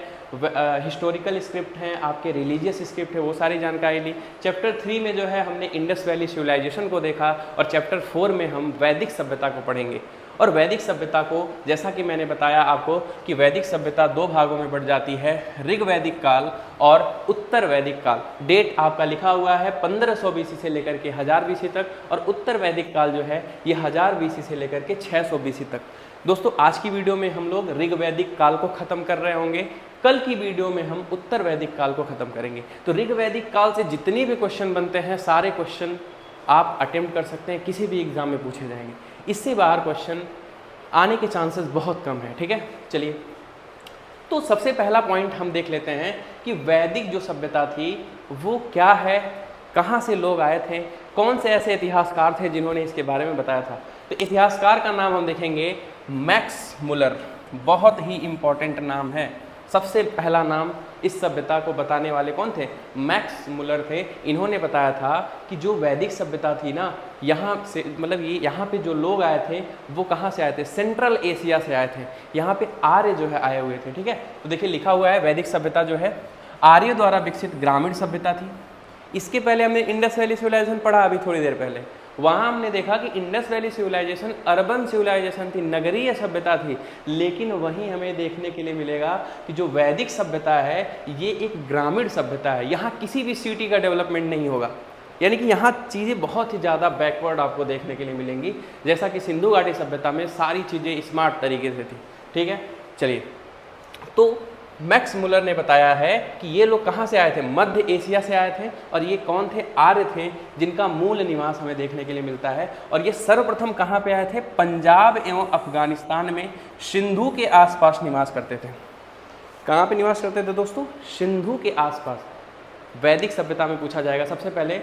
हिस्टोरिकल स्क्रिप्ट हैं, आपके रिलीजियस स्क्रिप्ट है, वो सारी जानकारी ली। चैप्टर 3 में जो है हमने इंडस वैली सिविलाइजेशन को देखा, और चैप्टर 4 में हम वैदिक सभ्यता को पढ़ेंगे। और वैदिक सभ्यता को, जैसा कि मैंने बताया आपको कि वैदिक सभ्यता दो भागों में बढ़ जाती है, ऋग वैदिक काल और उत्तर वैदिक काल। डेट आपका लिखा हुआ है 1500 BC से लेकर के 1000 BC तक, और उत्तर वैदिक काल जो है ये 1000 BC से लेकर के 600 BC तक। दोस्तों आज की वीडियो में हम लोग ऋग वैदिक काल को ख़त्म कर रहे होंगे, कल की वीडियो में हम उत्तर वैदिक काल को ख़त्म करेंगे। तो ऋग वैदिक काल से जितने भी क्वेश्चन बनते हैं सारे क्वेश्चन आप अटेम्प्ट कर सकते हैं, किसी भी एग्जाम में पूछे जाएंगे। इससे बाहर क्वेश्चन आने के चांसेस बहुत कम है, ठीक है। चलिए, तो सबसे पहला पॉइंट हम देख लेते हैं कि वैदिक जो सभ्यता थी वो क्या है, कहाँ से लोग आए थे, कौन से ऐसे इतिहासकार थे जिन्होंने इसके बारे में बताया था। तो इतिहासकार का नाम हम देखेंगे मैक्स मुलर, बहुत ही इम्पॉर्टेंट नाम है। सबसे पहला नाम इस सभ्यता को बताने वाले कौन थे, मैक्स मुलर थे। इन्होंने बताया था कि जो वैदिक सभ्यता थी ना, यहाँ से मतलब ये यहाँ पे जो लोग आए थे वो कहाँ से आए थे, सेंट्रल एशिया से आए थे। यहाँ पे आर्य जो है आए हुए थे, ठीक है। तो देखिए लिखा हुआ है वैदिक सभ्यता जो है आर्य द्वारा विकसित ग्रामीण सभ्यता थी। इसके पहले हमने इंडस वैली सिविलाइजेशन पढ़ा अभी थोड़ी देर पहले, वहाँ हमने देखा कि Indus valley civilisation urban civilisation थी, नगरीय सभ्यता थी। लेकिन वहीं हमें देखने के लिए मिलेगा कि जो वैदिक सभ्यता है ये एक ग्रामीण सभ्यता है। यहाँ किसी भी सिटी का डेवलपमेंट नहीं होगा, यानी कि यहाँ चीज़ें बहुत ही ज़्यादा बैकवर्ड आपको देखने के लिए मिलेंगी, जैसा कि सिंधु घाटी सभ्यता में सारी चीज़ें स्मार्ट तरीके से थी, ठीक है। चलिए, तो मैक्स मुलर ने बताया है कि ये लोग कहाँ से आए थे, मध्य एशिया से आए थे, और ये कौन थे, आर्य थे, जिनका मूल निवास हमें देखने के लिए मिलता है। और ये सर्वप्रथम कहाँ पे आए थे, पंजाब एवं अफगानिस्तान में सिंधु के आसपास निवास करते थे। कहाँ पे निवास करते थे दोस्तों, सिंधु के आसपास। वैदिक सभ्यता में पूछा जाएगा सबसे पहले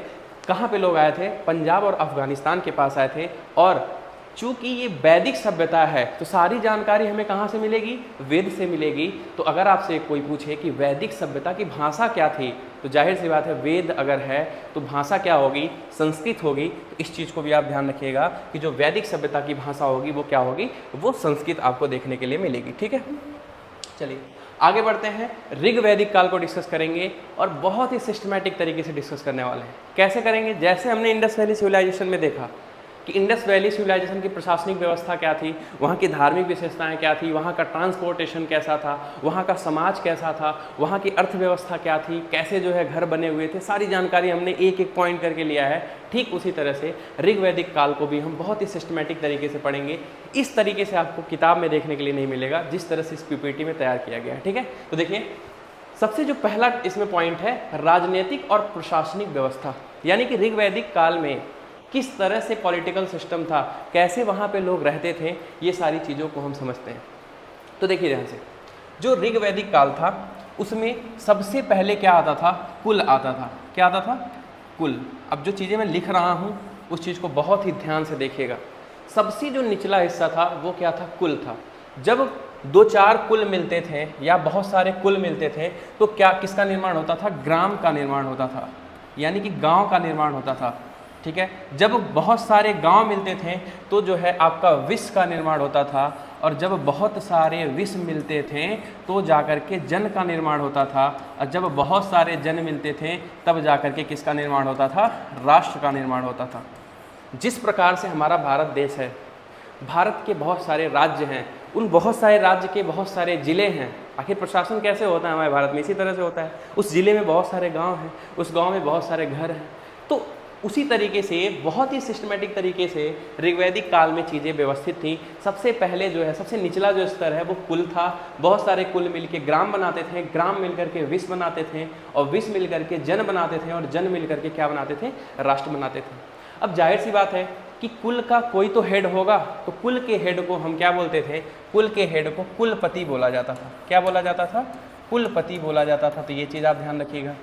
कहाँ पे लोग आए थे, पंजाब और अफगानिस्तान के पास आए थे। और चूंकि ये वैदिक सभ्यता है तो सारी जानकारी हमें कहाँ से मिलेगी, वेद से मिलेगी। तो अगर आपसे कोई पूछे कि वैदिक सभ्यता की भाषा क्या थी, तो जाहिर सी बात है वेद अगर है तो भाषा क्या होगी, संस्कृत होगी। तो इस चीज़ को भी आप ध्यान रखिएगा कि जो वैदिक सभ्यता की भाषा होगी वो क्या होगी, वो संस्कृत आपको देखने के लिए मिलेगी, ठीक है। चलिए आगे बढ़ते हैं, ऋग वैदिक काल को डिस्कस करेंगे और बहुत ही सिस्टमैटिक तरीके से डिस्कस करने वाले हैं। कैसे करेंगे, जैसे हमने इंडस वैली सिविलाइजेशन में देखा कि इंडस वैली सिविलाइजेशन की प्रशासनिक व्यवस्था क्या थी, वहाँ की धार्मिक विशेषताएं क्या थी, वहाँ का ट्रांसपोर्टेशन कैसा था, वहाँ का समाज कैसा था, वहाँ की अर्थव्यवस्था क्या थी, कैसे जो है घर बने हुए थे, सारी जानकारी हमने एक एक पॉइंट करके लिया है। ठीक उसी तरह से ऋग वैदिक काल को भी हम बहुत ही सिस्टमैटिक तरीके से पढ़ेंगे। इस तरीके से आपको किताब में देखने के लिए नहीं मिलेगा जिस तरह से इस पीपीटी में तैयार किया गया है, ठीक है। तो देखिए सबसे जो पहला इसमें पॉइंट है राजनीतिक और प्रशासनिक व्यवस्था, यानी कि ऋग वैदिक काल में किस तरह से पॉलिटिकल सिस्टम था, कैसे वहाँ पे लोग रहते थे, ये सारी चीज़ों को हम समझते हैं। तो देखिए ध्यान से, जो ऋग वैदिक काल था उसमें सबसे पहले क्या आता था, कुल आता था। क्या आता था, कुल। अब जो चीज़ें मैं लिख रहा हूँ उस चीज़ को बहुत ही ध्यान से देखिएगा। सबसे जो निचला हिस्सा था वो क्या था? कुल था। जब 2-4 कुल मिलते थे या बहुत सारे कुल मिलते थे तो क्या किसका निर्माण होता था? ग्राम का निर्माण होता था, यानी कि गांव का निर्माण होता था। ठीक है, जब बहुत सारे गांव मिलते थे तो जो है आपका विश्व का निर्माण होता था, और जब बहुत सारे विश्व मिलते थे तो जाकर के जन का निर्माण होता था, और जब बहुत सारे जन मिलते थे तब जाकर के किसका निर्माण होता था? राष्ट्र का निर्माण होता था। जिस प्रकार से हमारा भारत देश है, भारत के बहुत सारे राज्य हैं, उन बहुत सारे राज्य के बहुत सारे ज़िले हैं। आखिर प्रशासन कैसे होता है हमारे भारत में? इसी तरह से होता है। उस ज़िले में बहुत सारे गांव हैं, उस गांव में बहुत सारे घर हैं। तो उसी तरीके से बहुत ही सिस्टमेटिक तरीके से ऋग्वैदिक काल में चीज़ें व्यवस्थित थी। सबसे पहले जो है, सबसे निचला जो स्तर है वो कुल था। बहुत सारे कुल मिलके ग्राम बनाते थे, ग्राम मिलकर के विश्व बनाते थे, और विश्व मिलकर के जन बनाते थे, और जन मिलकर के क्या बनाते थे? राष्ट्र बनाते थे। अब जाहिर सी बात है कि कुल का कोई तो हेड होगा, तो कुल के हेड को हम क्या बोलते थे? कुल के हेड को कुलपति बोला जाता था। क्या बोला जाता था? कुलपति बोला जाता था। तो ये चीज़ आप ध्यान रखिएगा।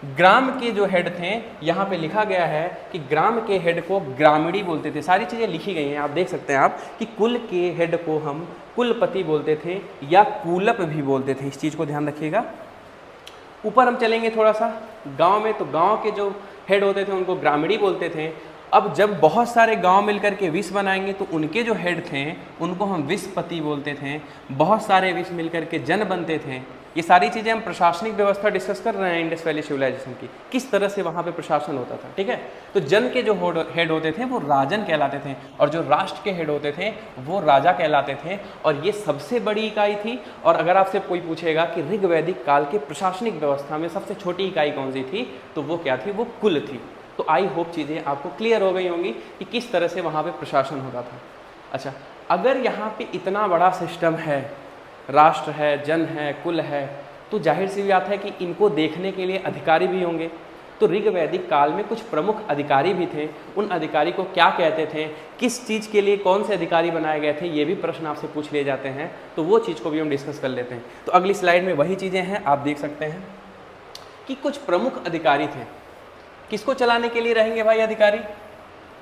ग्राम के जो हेड थे, यहाँ पे लिखा गया है कि ग्राम के हेड को ग्रामीणी बोलते थे। सारी चीज़ें लिखी गई हैं, आप देख सकते हैं आप कि कुल के हेड को हम कुलपति बोलते थे या कूलप भी बोलते थे। इस चीज़ को ध्यान रखिएगा। ऊपर हम चलेंगे थोड़ा सा गांव में, तो गांव के जो हेड होते थे उनको ग्रामीणी बोलते थे। अब जब बहुत सारे गांव मिलकर के विश्व बनाएंगे तो उनके जो हेड थे उनको हम विश्वपति बोलते थे। बहुत सारे विश्व मिलकर के जन बनते थे। ये सारी चीज़ें हम प्रशासनिक व्यवस्था डिस्कस कर रहे हैं इंडस वैली सिविलाइजेशन की, किस तरह से वहाँ पे प्रशासन होता था। ठीक है, तो जन के जो हेड होते थे वो राजन कहलाते थे, और जो राष्ट्र के हेड होते थे वो राजा कहलाते थे। और ये सबसे बड़ी इकाई थी। और अगर आपसे कोई पूछेगा कि ऋग्वैदिक काल के प्रशासनिक व्यवस्था में सबसे छोटी इकाई कौन सी थी, तो वो क्या थी? वो कुल थी। तो आई होप चीज़ें आपको क्लियर हो गई होंगी कि किस तरह से वहाँ पे प्रशासन होता था। अच्छा, अगर यहाँ पे इतना बड़ा सिस्टम है, राष्ट्र है, जन है, कुल है, तो जाहिर सी बात है कि इनको देखने के लिए अधिकारी भी होंगे। तो ऋग्वैदिक काल में कुछ प्रमुख अधिकारी भी थे। उन अधिकारी को क्या कहते थे? किस चीज़ के लिए कौन से अधिकारी बनाए गए थे? ये भी प्रश्न आपसे पूछ लिए जाते हैं। तो वो चीज़ को भी हम डिस्कस कर लेते हैं। तो अगली स्लाइड में वही चीज़ें हैं, आप देख सकते हैं कि कुछ प्रमुख अधिकारी थे। किसको चलाने के लिए रहेंगे भाई अधिकारी?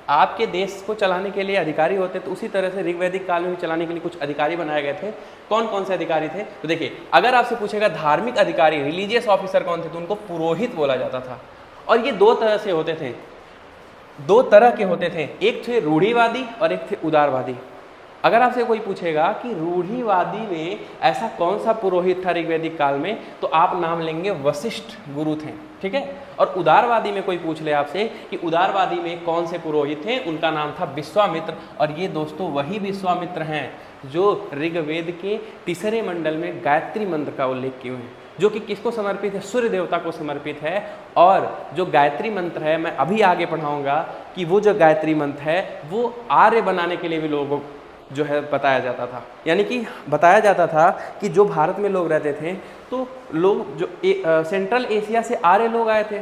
आपके देश को चलाने के लिए अधिकारी होते। तो उसी तरह से ऋग्वैदिक काल में भी चलाने के लिए कुछ अधिकारी बनाए गए थे। कौन कौन से अधिकारी थे? तो देखिए, अगर आपसे पूछेगा धार्मिक अधिकारी, रिलीजियस ऑफिसर कौन थे, तो उनको पुरोहित बोला जाता था। और ये दो तरह से होते थे, दो तरह के होते थे। एक थे रूढ़िवादी और एक थे उदारवादी। अगर आपसे कोई पूछेगा कि रूढ़िवादी में ऐसा कौन सा पुरोहित था ऋग्वैदिक काल में, तो आप नाम लेंगे वशिष्ठ गुरु थे। ठीक है, और उदारवादी में कोई पूछ ले आपसे कि उदारवादी में कौन से पुरोहित थे, उनका नाम था विश्वामित्र। और ये दोस्तों वही विश्वामित्र हैं जो ऋग्वेद के तीसरे मंडल में गायत्री मंत्र का उल्लेख किए हुए हैं, जो कि किसको समर्पित है? सूर्य देवता को समर्पित है। और जो गायत्री मंत्र है, मैं अभी आगे पढ़ाऊंगा कि वो जो गायत्री मंत्र है वो आर्य बनाने के लिए भी लोगों जो है बताया जाता था। यानी कि बताया जाता था कि जो भारत में लोग रहते थे, तो लोग जो सेंट्रल एशिया से आर्य लोग आए थे,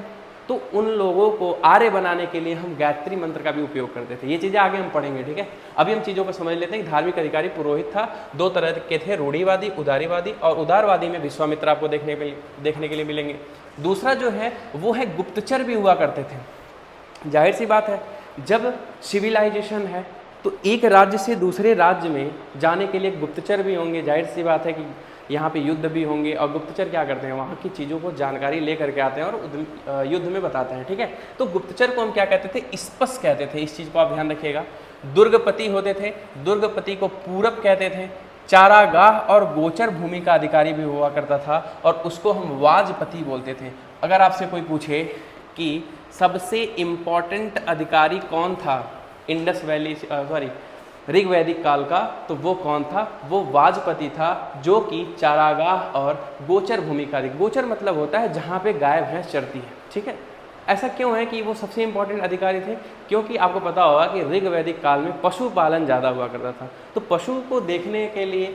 तो उन लोगों को आर्य बनाने के लिए हम गायत्री मंत्र का भी उपयोग करते थे। ये चीज़ें आगे हम पढ़ेंगे। ठीक है, अभी हम चीज़ों को समझ लेते हैं कि धार्मिक अधिकारी पुरोहित था, दो तरह के थे, रूढ़िवादी, उदारीवादी। और उदारवादी में विश्वामित्र आपको देखने के लिए मिलेंगे। दूसरा जो है वो है गुप्तचर भी हुआ करते थे। जाहिर सी बात है, जब सिविलाइजेशन है तो एक राज्य से दूसरे राज्य में जाने के लिए गुप्तचर भी होंगे। जाहिर सी बात है कि यहाँ पे युद्ध भी होंगे, और गुप्तचर क्या करते हैं? वहाँ की चीज़ों को जानकारी ले करके आते हैं और युद्ध में बताते हैं। ठीक है, तो गुप्तचर को हम क्या कहते थे? स्पष्ट कहते थे। इस चीज़ को आप ध्यान रखिएगा। दुर्गपति होते थे, दुर्गपति को पूरब कहते थे। चारागाह और गोचर भूमि का अधिकारी भी हुआ करता था, और उसको हम वाजपति बोलते थे। अगर आपसे कोई पूछे कि सबसे इम्पॉर्टेंट अधिकारी कौन था इंडस वैली ऋग्वैदिक काल का, तो वो कौन था? वो वाजपति था, जो कि चारागाह और गोचर भूमि का गोचर मतलब होता है जहाँ पे गाय भैंस चरती है। ठीक है, ऐसा क्यों है कि वो सबसे इम्पोर्टेंट अधिकारी थे? क्योंकि आपको पता होगा कि ऋग्वैदिक काल में पशुपालन ज़्यादा हुआ करता था, तो पशु को देखने के लिए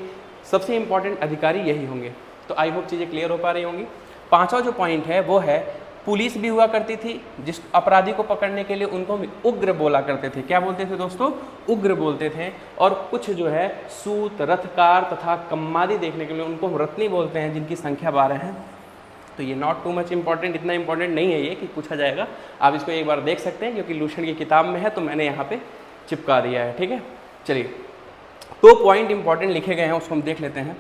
सबसे इम्पोर्टेंट अधिकारी यही होंगे। तो आई होप चीज़ें क्लियर हो पा रही होंगी। पांचवा जो पॉइंट है वो है पुलिस भी हुआ करती थी, जिस अपराधी को पकड़ने के लिए उनको उग्र बोला करते थे। क्या बोलते थे दोस्तों? उग्र बोलते थे। और कुछ जो है सूत, रथकार तथा कम्मादी देखने के लिए उनको रत्नी बोलते हैं, जिनकी संख्या 12 है। तो ये नॉट टू मच इंपॉर्टेंट, इतना इंपॉर्टेंट नहीं है ये कि पूछा जाएगा। आप इसको एक बार देख सकते हैं क्योंकि लूसेंट की किताब में है तो मैंने यहाँ पे चिपका दिया है, ठीक है। चलिए, तो पॉइंट इंपॉर्टेंट लिखे गए हैं उसको हम देख लेते हैं।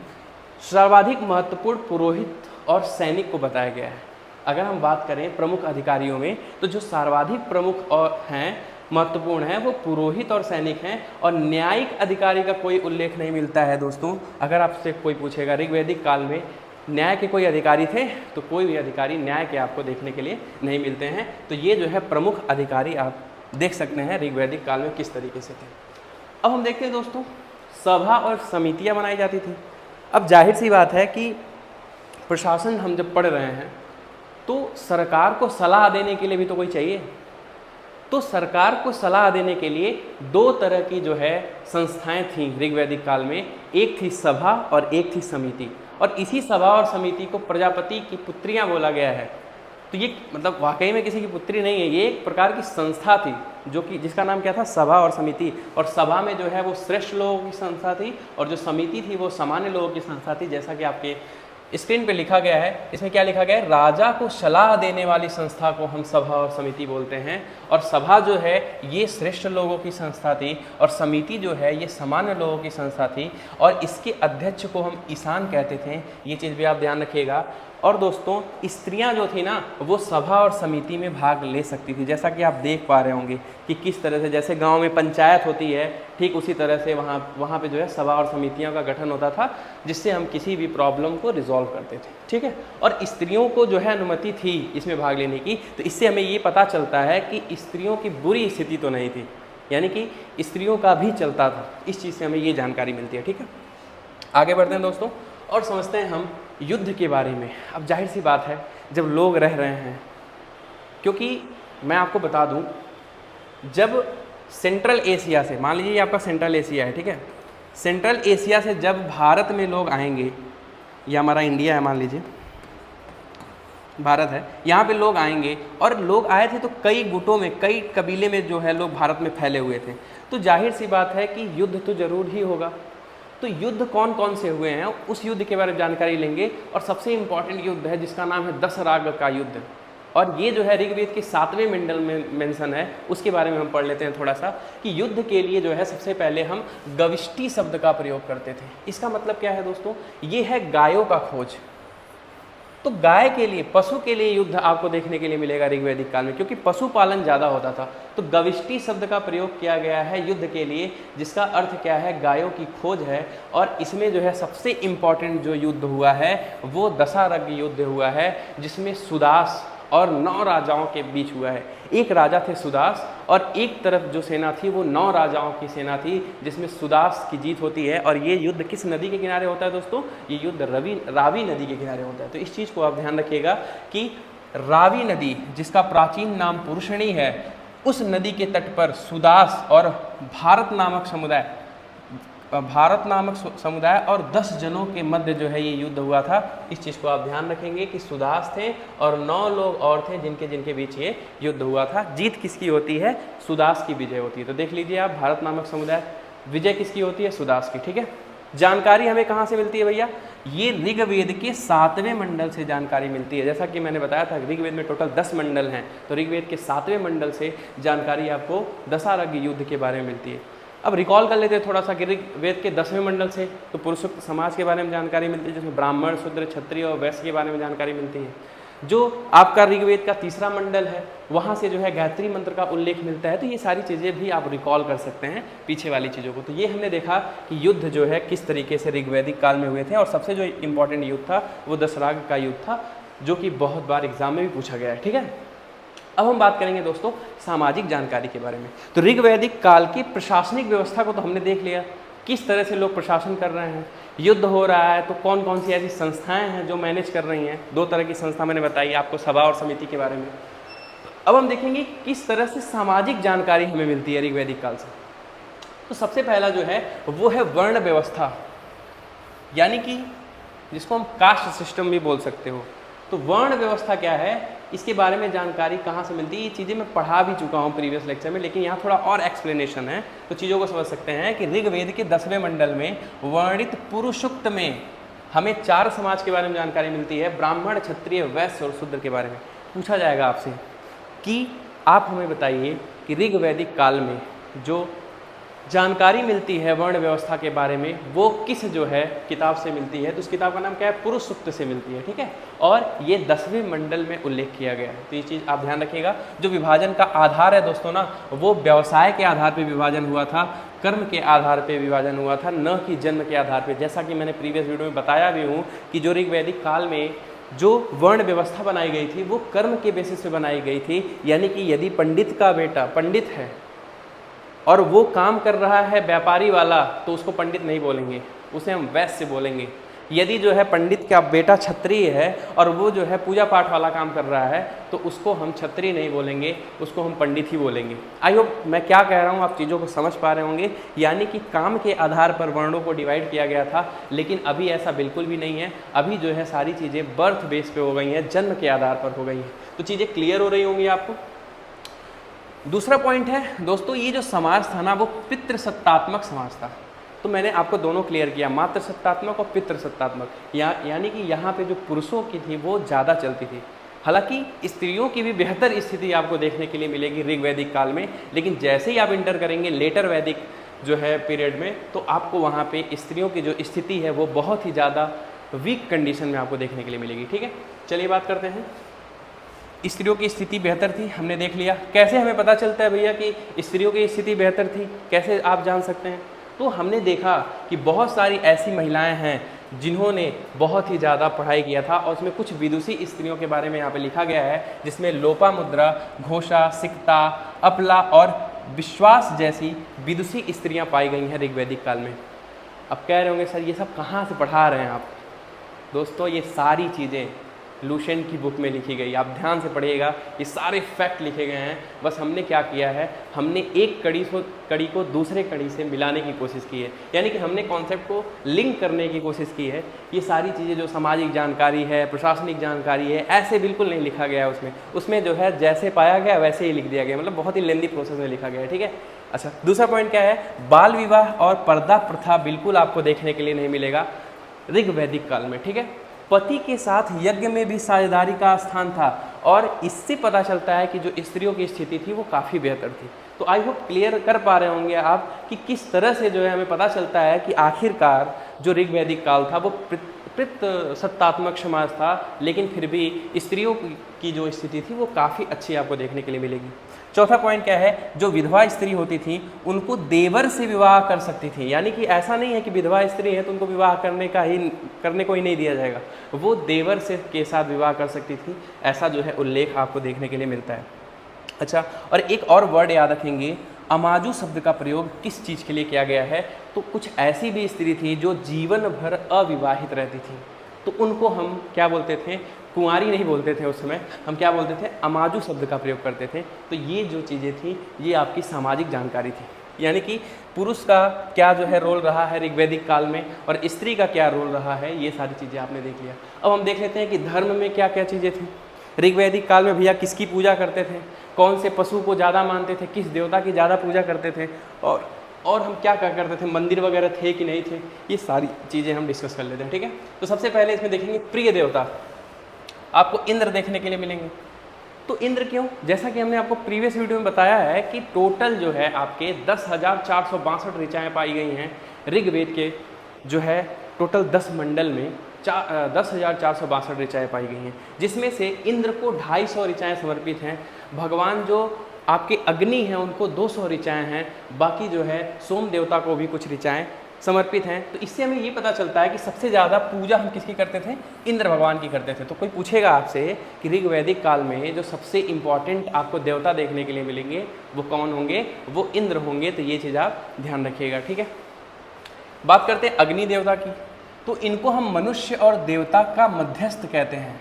सर्वाधिक महत्वपूर्ण पुरोहित और सैनिक को बताया गया है। अगर हम बात करें प्रमुख अधिकारियों में तो जो सर्वाधिक प्रमुख और हैं, महत्वपूर्ण है, वो पुरोहित और सैनिक हैं, और न्यायिक अधिकारी का कोई उल्लेख नहीं मिलता है दोस्तों। अगर आपसे कोई पूछेगा ऋग्वैदिक काल में न्याय के कोई अधिकारी थे, तो कोई भी अधिकारी न्याय के आपको देखने के लिए नहीं मिलते हैं। तो ये जो है प्रमुख अधिकारी आप देख सकते हैं ऋग्वैदिक काल में किस तरीके से थे। अब हम देखते हैं दोस्तों, सभा और समितियाँ बनाई जाती थी। अब जाहिर सी बात है कि प्रशासन हम जब पढ़ रहे हैं तो सरकार को सलाह देने के लिए भी तो कोई चाहिए। तो सरकार को सलाह देने के लिए दो तरह की जो है संस्थाएं थीं ऋग्वैदिक काल में, एक थी सभा और एक थी समिति। और इसी सभा और समिति को प्रजापति की पुत्रियां बोला गया है। तो ये मतलब वाकई में किसी की पुत्री नहीं है, ये एक प्रकार की संस्था थी जो कि जिसका नाम क्या था, सभा और समिति। और सभा में जो है वो श्रेष्ठ लोगों की संस्था थी और जो समिति थी वो सामान्य लोगों की संस्था थी। जैसा कि आपके स्क्रीन पे लिखा गया है, इसमें क्या लिखा गया है, राजा को सलाह देने वाली संस्था को हम सभा और समिति बोलते हैं। और सभा जो है ये श्रेष्ठ लोगों की संस्था थी और समिति जो है ये सामान्य लोगों की संस्था थी, और इसके अध्यक्ष को हम ईशान कहते थे। ये चीज़ भी आप ध्यान रखिएगा। और दोस्तों स्त्रियां जो थी ना वो सभा और समिति में भाग ले सकती थी। जैसा कि आप देख पा रहे होंगे कि किस तरह से जैसे गांव में पंचायत होती है, ठीक उसी तरह से वहाँ पे जो है सभा और समितियों का गठन होता था, जिससे हम किसी भी प्रॉब्लम को रिजॉल्व करते थे, ठीक है। और स्त्रियों को जो है अनुमति थी इसमें भाग लेने की। तो इससे हमें ये पता चलता है कि स्त्रियों की बुरी स्थिति तो नहीं थी, यानी कि स्त्रियों का भी चलता था। इस चीज़ से हमें ये जानकारी मिलती है, ठीक है। आगे बढ़ते हैं दोस्तों और समझते हैं हम युद्ध के बारे में। अब जाहिर सी बात है जब लोग रह रहे हैं, क्योंकि मैं आपको बता दूं, जब सेंट्रल एशिया से, मान लीजिए ये आपका सेंट्रल एशिया है, ठीक है, सेंट्रल एशिया से जब भारत में लोग आएंगे, ये हमारा इंडिया है, मान लीजिए भारत है, यहाँ पे लोग आएंगे और लोग आए थे तो कई गुटों में, कई कबीले में जो है लोग भारत में फैले हुए थे। तो जाहिर सी बात है कि युद्ध तो जरूर ही होगा। तो युद्ध कौन कौन से हुए हैं उस युद्ध के बारे में जानकारी लेंगे। और सबसे इम्पॉर्टेंट युद्ध है जिसका नाम है दशराग का युद्ध, और ये जो है ऋग्वेद के 7वें मंडल में मेंशन है। उसके बारे में हम पढ़ लेते हैं थोड़ा सा कि युद्ध के लिए जो है सबसे पहले हम गविष्टि शब्द का प्रयोग करते थे। इसका मतलब क्या है दोस्तों, ये है गायों का खोज। तो गाय के लिए, पशु के लिए युद्ध आपको देखने के लिए मिलेगा ऋग्वैदिक काल में, क्योंकि पशुपालन ज़्यादा होता था। तो गविष्टि शब्द का प्रयोग किया गया है युद्ध के लिए, जिसका अर्थ क्या है, गायों की खोज है। और इसमें जो है सबसे इम्पॉर्टेंट जो युद्ध हुआ है वो दशारग युद्ध हुआ है, जिसमें सुदास और 9 राजाओं के बीच हुआ है। एक राजा थे सुदास और एक तरफ जो सेना थी वो 9 राजाओं की सेना थी, जिसमें सुदास की जीत होती है। और ये युद्ध किस नदी के किनारे होता है दोस्तों, ये युद्ध रावी नदी के किनारे होता है। तो इस चीज़ को आप ध्यान रखिएगा कि रावी नदी, जिसका प्राचीन नाम पुरुषणी है, उस नदी के तट पर सुदास और भारत नामक समुदाय और 10 जनों के मध्य जो है ये युद्ध हुआ था। इस चीज़ को आप ध्यान रखेंगे कि सुदास थे और 9 लोग और थे जिनके बीच ये युद्ध हुआ था। जीत किसकी होती है, सुदास की विजय होती है। तो देख लीजिए आप, भारत नामक समुदाय, विजय किसकी होती है, सुदास की, ठीक है। जानकारी हमें कहाँ से मिलती है भैया, ये ऋग्वेद के 7वें मंडल से जानकारी मिलती है। जैसा कि मैंने बताया था ऋग्वेद में टोटल 10 मंडल हैं, तो ऋग्वेद के 7वें मंडल से जानकारी आपको दशारग युद्ध के बारे में मिलती है। अब रिकॉल कर लेते हैं थोड़ा सा कि ऋग्वेद के 10वें मंडल से तो पुरुषोक्त समाज के बारे में जानकारी मिलती है, जिसमें ब्राह्मण, शूद्र, क्षत्रिय और वैश्य के बारे में जानकारी मिलती है। जो आपका ऋग्वेद का 3रा मंडल है वहाँ से जो है गायत्री मंत्र का उल्लेख मिलता है। तो ये सारी चीज़ें भी आप रिकॉल कर सकते हैं पीछे वाली चीज़ों को। तो ये हमने देखा कि युद्ध जो है किस तरीके से ऋग्वैदिक काल में हुए थे, और सबसे जो इम्पोर्टेंट युद्ध था वो दशराग का युद्ध था, जो कि बहुत बार एग्जाम में भी पूछा गया है, ठीक है। अब हम बात करेंगे दोस्तों सामाजिक जानकारी के बारे में। तो ऋग्वैदिक काल की प्रशासनिक व्यवस्था को तो हमने देख लिया, किस तरह से लोग प्रशासन कर रहे हैं। युद्ध हो रहा है तो कौन कौन सी ऐसी संस्थाएं हैं जो मैनेज कर रही हैं। 2 तरह की संस्था मैंने बताई आपको, सभा और समिति के बारे में। अब हम देखेंगे किस तरह से सामाजिक जानकारी हमें मिलती है ऋग्वैदिक काल से। तो सबसे पहला जो है वो है वर्ण व्यवस्था, यानी कि जिसको हम कास्ट सिस्टम भी बोल सकते हो। तो वर्ण व्यवस्था क्या है, इसके बारे में जानकारी कहाँ से मिलती है। ये चीज़ें मैं पढ़ा भी चुका हूँ प्रीवियस लेक्चर में, लेकिन यहाँ थोड़ा और एक्सप्लेनेशन है तो चीज़ों को समझ सकते हैं कि ऋग्वेद के 10वें मंडल में वर्णित पुरुषोक्त में हमें 4 समाज के बारे में जानकारी मिलती है, ब्राह्मण, क्षत्रिय, वैश्य और शूद्र के बारे में। पूछा जाएगा आपसे कि आप हमें बताइए कि ऋग वैदिक काल में जो जानकारी मिलती है वर्ण व्यवस्था के बारे में वो किस जो है किताब से मिलती है। तो उस किताब का नाम क्या है? पुरुष सूक्त से मिलती है, ठीक है। और ये 10वें मंडल में उल्लेख किया गया है। तो ये चीज़ आप ध्यान रखिएगा। जो विभाजन का आधार है दोस्तों ना, वो व्यवसाय के आधार पर विभाजन हुआ था, कर्म के आधार पर विभाजन हुआ था, न कि जन्म के आधार पर। जैसा कि मैंने प्रीवियस वीडियो में बताया भी हूँ कि जो ऋग वैदिक काल में जो वर्ण व्यवस्था बनाई गई थी वो कर्म के बेसिस पे बनाई गई थी। यानी कि यदि पंडित का बेटा पंडित है और वो काम कर रहा है व्यापारी वाला, तो उसको पंडित नहीं बोलेंगे, उसे हम वैश्य बोलेंगे। यदि जो है पंडित का बेटा क्षत्रिय है और वो जो है पूजा पाठ वाला काम कर रहा है, तो उसको हम क्षत्रिय नहीं बोलेंगे, उसको हम पंडित ही बोलेंगे। आई होप मैं क्या कह रहा हूँ आप चीज़ों को समझ पा रहे होंगे। यानी कि काम के आधार पर वर्णों को डिवाइड किया गया था, लेकिन अभी ऐसा बिल्कुल भी नहीं है। अभी जो है सारी चीज़ें बर्थ बेस पे हो गई हैं, जन्म के आधार पर हो गई हैं। तो चीज़ें क्लियर हो रही होंगी आपको। दूसरा पॉइंट है दोस्तों, ये जो समाज था ना वो पितृसत्तात्मक समाज था। तो मैंने आपको दोनों क्लियर किया, मातृ सत्तात्मक और पितृसत्तात्मक। यानी कि यहाँ पे जो पुरुषों की थी वो ज़्यादा चलती थी। हालांकि स्त्रियों की भी बेहतर स्थिति आपको देखने के लिए मिलेगी ऋग वैदिक काल में, लेकिन जैसे ही आप इंटर करेंगे लेटर वैदिक जो है पीरियड में, तो आपको वहाँ पे स्त्रियों की जो स्थिति है वो बहुत ही ज़्यादा वीक कंडीशन में आपको देखने के लिए मिलेगी, ठीक है। चलिए बात करते हैं। स्त्रियों की स्थिति बेहतर थी, हमने देख लिया। कैसे हमें पता चलता है भैया कि स्त्रियों की स्थिति बेहतर थी, कैसे आप जान सकते हैं? तो हमने देखा कि बहुत सारी ऐसी महिलाएं हैं जिन्होंने बहुत ही ज़्यादा पढ़ाई किया था, और उसमें कुछ विदुषी स्त्रियों के बारे में यहाँ पे लिखा गया है, जिसमें लोपामुद्रा, घोषा, सिक्ता, अपला और विश्वास जैसी विदुषी स्त्रियाँ पाई गई हैं ऋग वैदिक काल में। अब कह रहे होंगे सर ये सब कहाँ से पढ़ा रहे हैं आप? दोस्तों ये सारी चीज़ें लुसेंट की बुक में लिखी गई, आप ध्यान से पढ़िएगा। ये सारे फैक्ट लिखे गए हैं। बस हमने क्या किया है, हमने एक कड़ी को दूसरे कड़ी से मिलाने की कोशिश की है, यानी कि हमने कॉन्सेप्ट को लिंक करने की कोशिश की है। ये सारी चीज़ें जो सामाजिक जानकारी है, प्रशासनिक जानकारी है, ऐसे बिल्कुल नहीं लिखा गया है। उसमें जो है जैसे पाया गया वैसे ही लिख दिया गया, मतलब बहुत ही लेंदी प्रोसेस में लिखा गया है, ठीक है। अच्छा, दूसरा पॉइंट क्या है? बाल विवाह और पर्दा प्रथा बिल्कुल आपको देखने के लिए नहीं मिलेगा ऋग वैदिक काल में, ठीक है। पति के साथ यज्ञ में भी साझेदारी का स्थान था, और इससे पता चलता है कि जो स्त्रियों की स्थिति थी वो काफ़ी बेहतर थी। तो आई होप क्लियर कर पा रहे होंगे आप कि किस तरह से जो है हमें पता चलता है कि आखिरकार जो ऋग वैदिक काल था वो पितृसत्तात्मक समाज था, लेकिन फिर भी स्त्रियों की जो स्थिति थी वो काफ़ी अच्छी आपको देखने के लिए मिलेगी। चौथा पॉइंट क्या है? जो विधवा स्त्री होती थी उनको देवर से विवाह कर सकती थी। यानी कि ऐसा नहीं है कि विधवा स्त्री है तो उनको विवाह करने को ही नहीं दिया जाएगा, वो देवर से के साथ विवाह कर सकती थी। ऐसा जो है उल्लेख आपको देखने के लिए मिलता है। अच्छा, और एक और वर्ड याद रखेंगे, अमाजु शब्द का प्रयोग किस चीज़ के लिए किया गया है? तो कुछ ऐसी भी स्त्री थी जो जीवन भर अविवाहित रहती थी, तो उनको हम क्या बोलते थे? कुंवारी नहीं बोलते थे उस समय, हम क्या बोलते थे? अमाजु शब्द का प्रयोग करते थे। तो ये जो चीज़ें थी ये आपकी सामाजिक जानकारी थी, यानी कि पुरुष का क्या जो है रोल रहा है ऋग वैदिक काल में और स्त्री का क्या रोल रहा है, ये सारी चीज़ें आपने देख लिया। अब हम देख लेते हैं कि धर्म में क्या क्या चीज़ें थी ऋग वैदिक काल में। भैया किसकी पूजा करते थे, कौन से पशु को ज़्यादा मानते थे, किस देवता की ज़्यादा पूजा करते थे, और हम क्या क्या करते थे, मंदिर वगैरह थे कि नहीं थे, ये सारी चीज़ें हम डिस्कस कर लेते हैं, ठीक है। तो सबसे पहले इसमें देखेंगे प्रिय देवता, आपको इंद्र देखने के लिए मिलेंगे। तो इंद्र क्यों? जैसा कि हमने आपको प्रीवियस वीडियो में बताया है कि टोटल जो है आपके 10,462 ऋचाएँ पाई गई हैं ऋग्वेद के जो है टोटल 10 मंडल में 10,462 ऋचाएँ पाई गई हैं, जिसमें से इंद्र को 250 ऋचाएँ समर्पित हैं। भगवान जो आपके अग्नि हैं उनको 200 ऋचाएँ हैं, बाकी जो है सोम देवता को भी कुछ ऋचाएँ समर्पित हैं। तो इससे हमें ये पता चलता है कि सबसे ज़्यादा पूजा हम किसकी करते थे? इंद्र भगवान की करते थे। तो कोई पूछेगा आपसे कि ऋग वैदिक काल में जो सबसे इम्पॉर्टेंट आपको देवता देखने के लिए मिलेंगे वो कौन होंगे? वो इंद्र होंगे। तो ये चीज़ आप ध्यान रखिएगा, ठीक है। बात करते हैं अग्नि देवता की। तो इनको हम मनुष्य और देवता का मध्यस्थ कहते हैं।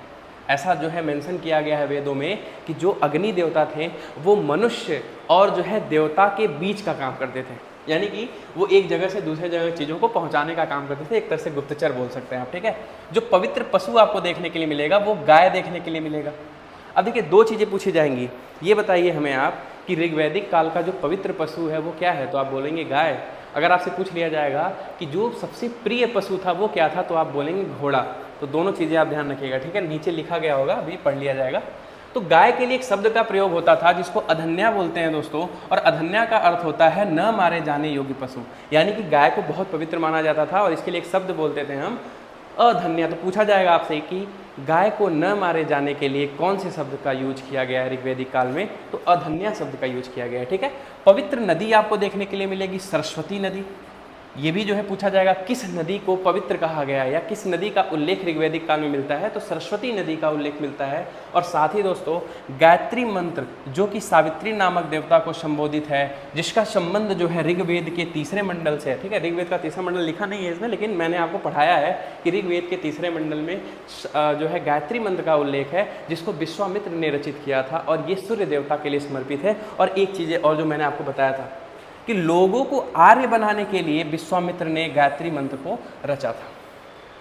ऐसा जो है मेंशन किया गया है वेदों में कि जो अग्नि देवता थे वो मनुष्य और जो है देवता के बीच का काम करते थे, यानी कि वो एक जगह से दूसरे जगह चीज़ों को पहुंचाने का काम करते थे। एक तरह से गुप्तचर बोल सकते हैं आप, ठीक है। जो पवित्र पशु आपको देखने के लिए मिलेगा वो गाय देखने के लिए मिलेगा। अब देखिए दो चीज़ें पूछी जाएंगी, ये बताइए हमें आप कि ऋग्वैदिक काल का जो पवित्र पशु है वो क्या है? तो आप बोलेंगे गाय। अगर आपसे पूछ लिया जाएगा कि जो सबसे प्रिय पशु था वो क्या था, तो आप बोलेंगे घोड़ा। तो दोनों चीज़ें आप ध्यान रखिएगा, ठीक है, नीचे लिखा गया होगा, अभी पढ़ लिया जाएगा। तो गाय के लिए एक शब्द का प्रयोग होता था जिसको अधन्या बोलते हैं दोस्तों, और अधन्या का अर्थ होता है न मारे जाने योग्य पशु, यानी कि गाय को बहुत पवित्र माना जाता था और इसके लिए एक शब्द बोलते थे हम अधन्या। तो पूछा जाएगा आपसे कि गाय को न मारे जाने के लिए कौन से शब्द का यूज किया गया है ऋग्वेदिक काल में, तो अधन्या शब्द का यूज किया गया है, ठीक है। पवित्र नदी आपको देखने के लिए मिलेगी सरस्वती नदी। ये भी जो है पूछा जाएगा किस नदी को पवित्र कहा गया है या किस नदी का उल्लेख ऋग्वेदिक काल में मिलता है, तो सरस्वती नदी का उल्लेख मिलता है। और साथ ही दोस्तों गायत्री मंत्र जो कि सावित्री नामक देवता को संबोधित है, जिसका संबंध जो है ऋग्वेद के तीसरे मंडल से है, ठीक है। ऋग्वेद का तीसरा मंडल लिखा नहीं है इसमें, लेकिन मैंने आपको पढ़ाया है कि ऋग्वेद के तीसरे मंडल में जो है गायत्री मंत्र का उल्लेख है, जिसको विश्वामित्र ने रचित किया था और ये सूर्य देवता के लिए समर्पित है। और एक चीज़ और जो मैंने आपको बताया था कि लोगों को आर्य बनाने के लिए विश्वामित्र ने गायत्री मंत्र को रचा था।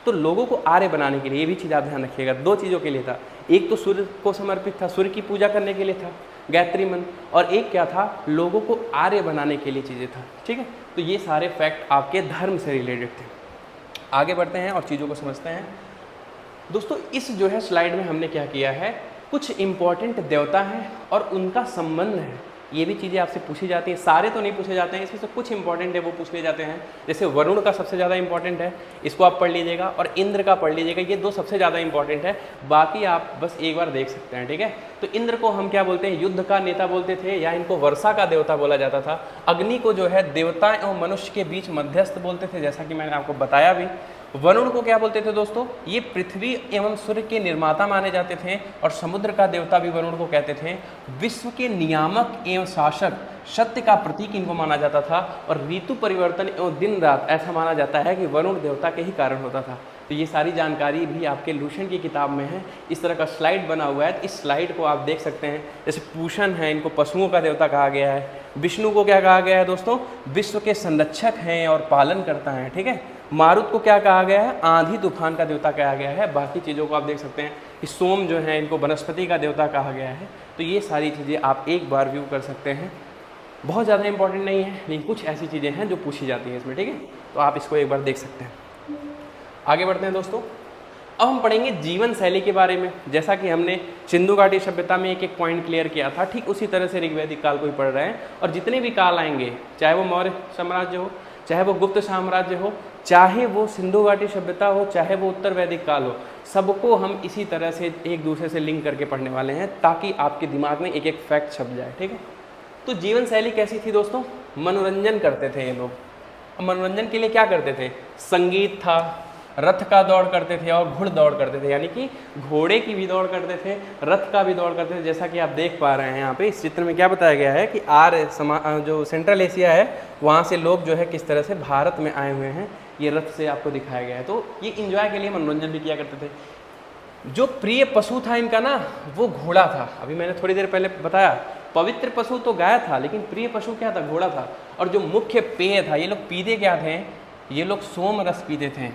तो लोगों को आर्य बनाने के लिए, ये भी चीज़ आप ध्यान रखिएगा, दो चीज़ों के लिए था। एक तो सूर्य को समर्पित था, सूर्य की पूजा करने के लिए था गायत्री मंत्र, और एक क्या था, लोगों को आर्य बनाने के लिए चीज़ें था, ठीक है। तो ये सारे फैक्ट आपके धर्म से रिलेटेड थे। आगे बढ़ते हैं और चीज़ों को समझते हैं दोस्तों। इस जो है स्लाइड में हमने क्या किया है, कुछ इंपॉर्टेंट देवता हैं और उनका संबंध है, ये भी चीज़ें आपसे पूछी जाती हैं। सारे तो नहीं पूछे जाते हैं, इसमें से कुछ इंपॉर्टेंट है वो पूछ लिए जाते हैं। जैसे वरुण का सबसे ज़्यादा इंपॉर्टेंट है, इसको आप पढ़ लीजिएगा, और इंद्र का पढ़ लीजिएगा, ये दो सबसे ज़्यादा इंपॉर्टेंट है, बाकी आप बस एक बार देख सकते हैं, ठीक है। तो इंद्र को हम क्या बोलते हैं, युद्ध का नेता बोलते थे, या इनको वर्षा का देवता बोला जाता था। अग्नि को जो है देवता एवं मनुष्य के बीच मध्यस्थ बोलते थे, जैसा कि मैंने आपको बताया भी। वरुण को क्या बोलते थे दोस्तों, ये पृथ्वी एवं सूर्य के निर्माता माने जाते थे, और समुद्र का देवता भी वरुण को कहते थे। विश्व के नियामक एवं शासक, सत्य का प्रतीक इनको माना जाता था, और ऋतु परिवर्तन एवं दिन रात ऐसा माना जाता है कि वरुण देवता के ही कारण होता था। तो ये सारी जानकारी भी आपके लूसेंट की किताब में है, इस तरह का स्लाइड बना हुआ है, इस स्लाइड को आप देख सकते हैं। जैसे पूषण है, इनको पशुओं का देवता कहा गया है। विष्णु को क्या कहा गया है दोस्तों, विश्व के संरक्षक हैं और पालन करता है, ठीक है। मारुत को क्या कहा गया है, आंधी तूफान का देवता कहा गया है। बाकी चीज़ों को आप देख सकते हैं कि सोम जो है इनको वनस्पति का देवता कहा गया है। तो ये सारी चीज़ें आप एक बार व्यू कर सकते हैं, बहुत ज़्यादा इंपॉर्टेंट नहीं है, लेकिन कुछ ऐसी चीज़ें हैं जो पूछी जाती हैं इसमें, ठीक है। तो आप इसको एक बार देख सकते हैं। आगे बढ़ते हैं दोस्तों। अब हम पढ़ेंगे जीवन शैली के बारे में। जैसा कि हमने सिंधु घाटी सभ्यता में एक एक पॉइंट क्लियर किया था, ठीक उसी तरह से ऋग्वैदिक काल को ही पढ़ रहे हैं। और जितने भी काल आएंगे, चाहे वो मौर्य साम्राज्य हो, चाहे वो गुप्त साम्राज्य हो, चाहे वो सिंधु घाटी सभ्यता हो, चाहे वो उत्तर वैदिक काल हो, सबको हम इसी तरह से एक दूसरे से लिंक करके पढ़ने वाले हैं, ताकि आपके दिमाग में एक एक फैक्ट छप जाए, ठीक है। तो जीवन शैली कैसी थी दोस्तों, मनोरंजन करते थे ये लोग। मनोरंजन के लिए क्या करते थे, संगीत था, रथ का दौड़ करते थे और घुड़ दौड़ करते थे, यानी कि घोड़े की भी दौड़ करते थे, रथ का भी दौड़ करते थे। जैसा कि आप देख पा रहे हैं यहाँ पे इस चित्र में क्या बताया गया है कि जो सेंट्रल एशिया है वहाँ से लोग जो है किस तरह से भारत में आए हुए हैं, ये रथ से आपको दिखाया गया है। तो ये इंजॉय के लिए मनोरंजन भी किया करते थे। जो प्रिय पशु था इनका ना, वो घोड़ा था। अभी मैंने थोड़ी देर पहले बताया पवित्र पशु तो गाय था, लेकिन प्रिय पशु क्या था, घोड़ा था। और जो मुख्य पेय था, ये लोग पीते क्या थे, ये लोग सोम रस पीते थे।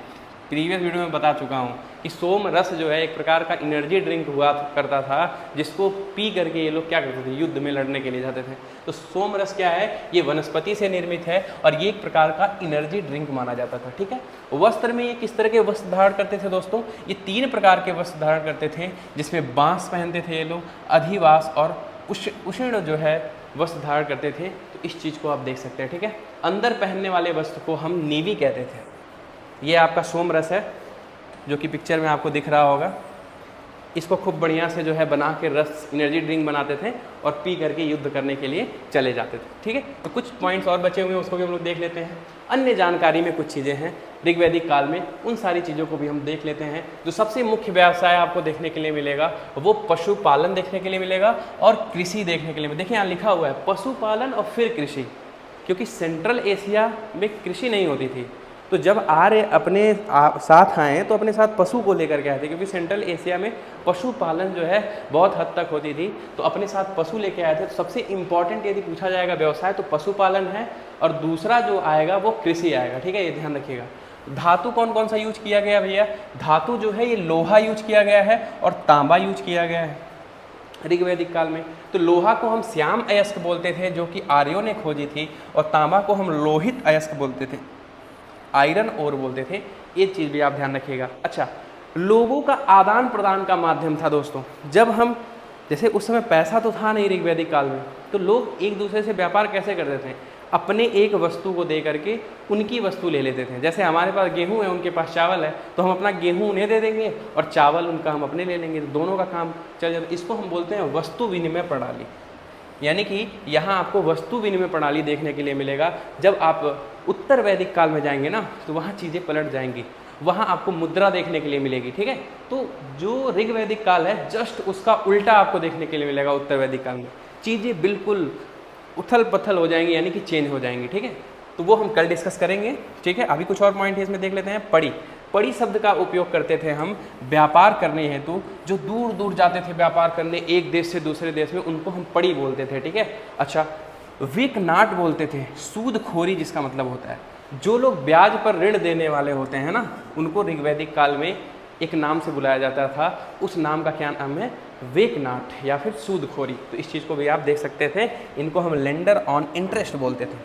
प्रीवियस वीडियो में बता चुका हूँ कि सोम रस जो है एक प्रकार का एनर्जी ड्रिंक हुआ करता था, जिसको पी करके ये लोग क्या करते थे, युद्ध में लड़ने के लिए जाते थे। तो सोम रस क्या है, ये वनस्पति से निर्मित है और ये एक प्रकार का एनर्जी ड्रिंक माना जाता था, ठीक है। वस्त्र में ये किस तरह के वस्त्र धारण करते थे दोस्तों, ये 3 प्रकार के वस्त्र धारण करते थे, जिसमें बांस पहनते थे ये लोग, अधिवास और उष्ण जो है वस्त्र धारण करते थे। तो इस चीज़ को आप देख सकते हैं, ठीक है। अंदर पहनने वाले वस्त्र को हम नीवी कहते थे। ये आपका सोम रस है जो कि पिक्चर में आपको दिख रहा होगा। इसको खूब बढ़िया से जो है बना के रस एनर्जी ड्रिंक बनाते थे और पी करके युद्ध करने के लिए चले जाते थे, ठीक है। तो कुछ पॉइंट्स और बचे हुए हैं, उसको भी हम लोग देख लेते हैं। अन्य जानकारी में कुछ चीज़ें हैं ऋग्वैदिक काल में, उन सारी चीज़ों को भी हम देख लेते हैं। जो सबसे मुख्य व्यवसाय आपको देखने के लिए मिलेगा वो पशुपालन देखने के लिए मिलेगा और कृषि देखने के लिए। देखिए यहाँ लिखा हुआ है पशुपालन और फिर कृषि, क्योंकि सेंट्रल एशिया में कृषि नहीं होती थी। तो जब आर्य अपने साथ आए तो अपने साथ पशु को लेकर के आए थे, क्योंकि सेंट्रल एशिया में पशुपालन जो है बहुत हद तक होती थी। तो अपने साथ पशु लेके आए थे। तो सबसे इम्पॉर्टेंट यदि पूछा जाएगा व्यवसाय तो पशुपालन है, और दूसरा जो आएगा वो कृषि आएगा, ठीक है, ये ध्यान रखिएगा। धातु कौन कौन सा यूज किया गया भैया, धातु जो है ये लोहा यूज किया गया है और तांबा यूज किया गया है। ऋग्वैदिक काल में। तो लोहा को हम श्याम अयस्क बोलते थे जो कि आर्यों ने खोजी थी, और तांबा को हम लोहित अयस्क बोलते थे, आयरन ओर बोलते थे। ये चीज़ भी आप ध्यान रखिएगा। अच्छा, लोगों का आदान प्रदान का माध्यम था दोस्तों। जब हम, जैसे उस समय पैसा तो था नहीं ऋग्वैदिक काल में, तो लोग एक दूसरे से व्यापार कैसे करते थे? अपने एक वस्तु को दे करके उनकी वस्तु ले लेते थे। जैसे हमारे पास गेहूं है, उनके पास चावल है, तो हम अपना गेहूं उन्हें दे देंगे और चावल उनका हम अपने ले लेंगे, तो दोनों का काम चल जाता है। इसको हम बोलते हैं वस्तु विनिमय प्रणाली। यानी कि यहाँ आपको वस्तु विनिमय प्रणाली देखने के लिए मिलेगा। जब आप उत्तर वैदिक काल में जाएंगे ना, तो वहाँ चीज़ें पलट जाएंगी, वहाँ आपको मुद्रा देखने के लिए मिलेगी। ठीक है, तो जो ऋग्वैदिक काल है जस्ट उसका उल्टा आपको देखने के लिए मिलेगा। उत्तर वैदिक काल में चीज़ें बिल्कुल उथल पथल हो जाएंगी, यानी कि चेंज हो जाएंगी। ठीक है, तो वो हम कल डिस्कस करेंगे। ठीक है, अभी कुछ और पॉइंट है इसमें देख लेते हैं। पड़ी, पड़ी शब्द का उपयोग करते थे हम व्यापार करने हेतु। जो दूर दूर जाते थे व्यापार करने एक देश से दूसरे देश में, उनको हम पड़ी बोलते थे। ठीक है, अच्छा, विकनाट बोलते थे सूदखोरी, जिसका मतलब होता है जो लोग ब्याज पर ऋण देने वाले होते हैं ना, उनको ऋग्वैदिक काल में एक नाम से बुलाया जाता था। उस नाम का क्या नाम है? वेकनाट या फिर सूदखोरी। तो इस चीज़ को भी आप देख सकते थे। इनको हम लेंडर ऑन इंटरेस्ट बोलते थे।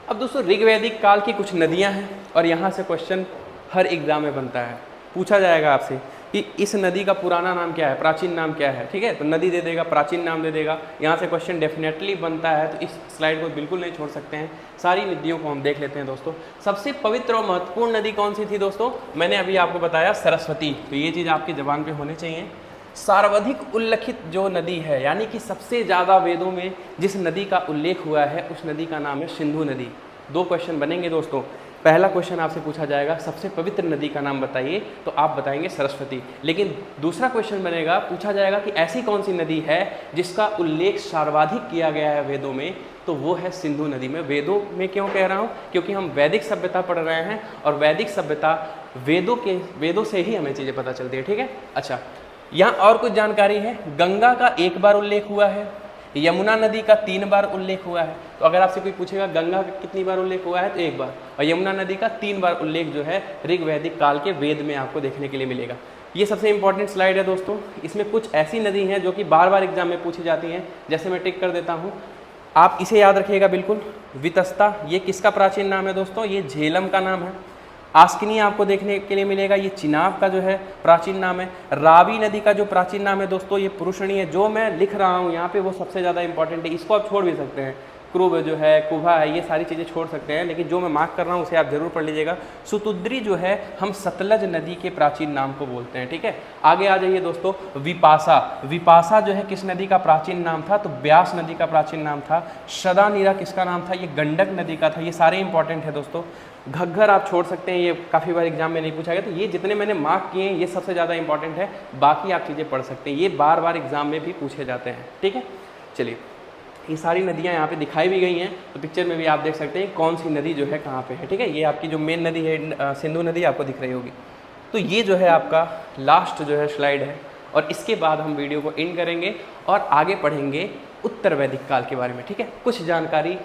अब दोस्तों ऋग्वैदिक काल की कुछ नदियां हैं, और यहाँ से क्वेश्चन हर एग्जाम में बनता है। पूछा जाएगा आपसे कि इस नदी का पुराना नाम क्या है, प्राचीन नाम क्या है। ठीक है, तो नदी दे देगा, प्राचीन नाम दे देगा। यहाँ से क्वेश्चन डेफिनेटली बनता है, तो इस स्लाइड को बिल्कुल नहीं छोड़ सकते हैं। सारी नदियों को हम देख लेते हैं दोस्तों। सबसे पवित्र और महत्वपूर्ण नदी कौन सी थी दोस्तों? मैंने अभी आपको बताया सरस्वती। तो ये चीज़ आपकी जबान पे होने चाहिए। सर्वाधिक उल्लेखित जो नदी है, यानी कि सबसे ज़्यादा वेदों में जिस नदी का उल्लेख हुआ है, उस नदी का नाम है सिंधु नदी। 2 क्वेश्चन बनेंगे दोस्तों। पहला क्वेश्चन आपसे पूछा जाएगा सबसे पवित्र नदी का नाम बताइए, तो आप बताएंगे सरस्वती। लेकिन दूसरा क्वेश्चन बनेगा, पूछा जाएगा कि ऐसी कौन सी नदी है जिसका उल्लेख सर्वाधिक किया गया है वेदों में, तो वो है सिंधु नदी में। वेदों में क्यों कह रहा हूँ? क्योंकि हम वैदिक सभ्यता पढ़ रहे हैं, और वैदिक सभ्यता वेदों से ही हमें चीज़ें पता चलती है। ठीक है, अच्छा, यहाँ और कुछ जानकारी है। गंगा का 1 बार उल्लेख हुआ है, यमुना नदी का 3 बार उल्लेख हुआ है। तो अगर आपसे कोई पूछेगा गंगा का कितनी बार उल्लेख हुआ है, तो 1 बार, और यमुना नदी का 3 बार उल्लेख जो है ऋग्वैदिक काल के वेद में आपको देखने के लिए मिलेगा। ये सबसे इंपॉर्टेंट स्लाइड है दोस्तों। इसमें कुछ ऐसी नदी हैं जो कि बार बार एग्जाम में पूछी जाती हैं। जैसे मैं टिक कर देता हूँ, आप इसे याद रखिएगा बिल्कुल। वितस्ता, ये किसका प्राचीन नाम है दोस्तों? ये झेलम का नाम है। आस्किनी आपको देखने के लिए मिलेगा, ये चिनाब का जो है प्राचीन नाम है। रावी नदी का जो प्राचीन नाम है दोस्तों, ये पुरुषणी है। जो मैं लिख रहा हूँ यहाँ पे वो सबसे ज़्यादा इंपॉर्टेंट है, इसको आप छोड़ भी सकते हैं। क्रुब जो है, कुभा है, ये सारी चीज़ें छोड़ सकते हैं, लेकिन जो मैं मार्क कर रहा हूँ उसे आप जरूर पढ़ लीजिएगा। सुतुद्री जो है हम सतलज नदी के प्राचीन नाम को बोलते हैं। ठीक है, आगे आ जाइए दोस्तों। विपासा, विपासा जो है किस नदी का प्राचीन नाम था? तो ब्यास नदी का प्राचीन नाम था। शदानीरा किसका नाम था? ये गंडक नदी का था। ये सारे इंपॉर्टेंट है दोस्तों। घग्गर आप छोड़ सकते हैं, ये काफ़ी बार एग्जाम में नहीं पूछा गया। तो ये जितने मैंने मार्क किए हैं ये सबसे ज़्यादा इंपॉर्टेंट है, बाकी आप चीज़ें पढ़ सकते हैं, ये बार बार एग्जाम में भी पूछे जाते हैं। ठीक है, चलिए, ये सारी नदियाँ यहाँ पे दिखाई भी गई हैं, तो पिक्चर में भी आप देख सकते हैं कौन सी नदी जो है कहाँ पे है। ठीक है, ये आपकी जो मेन नदी है सिंधु नदी आपको दिख रही होगी। तो ये जो है आपका लास्ट जो है स्लाइड है, और इसके बाद हम वीडियो को एंड करेंगे और आगे पढ़ेंगे उत्तर वैदिक काल के बारे में। ठीक है, कुछ जानकारी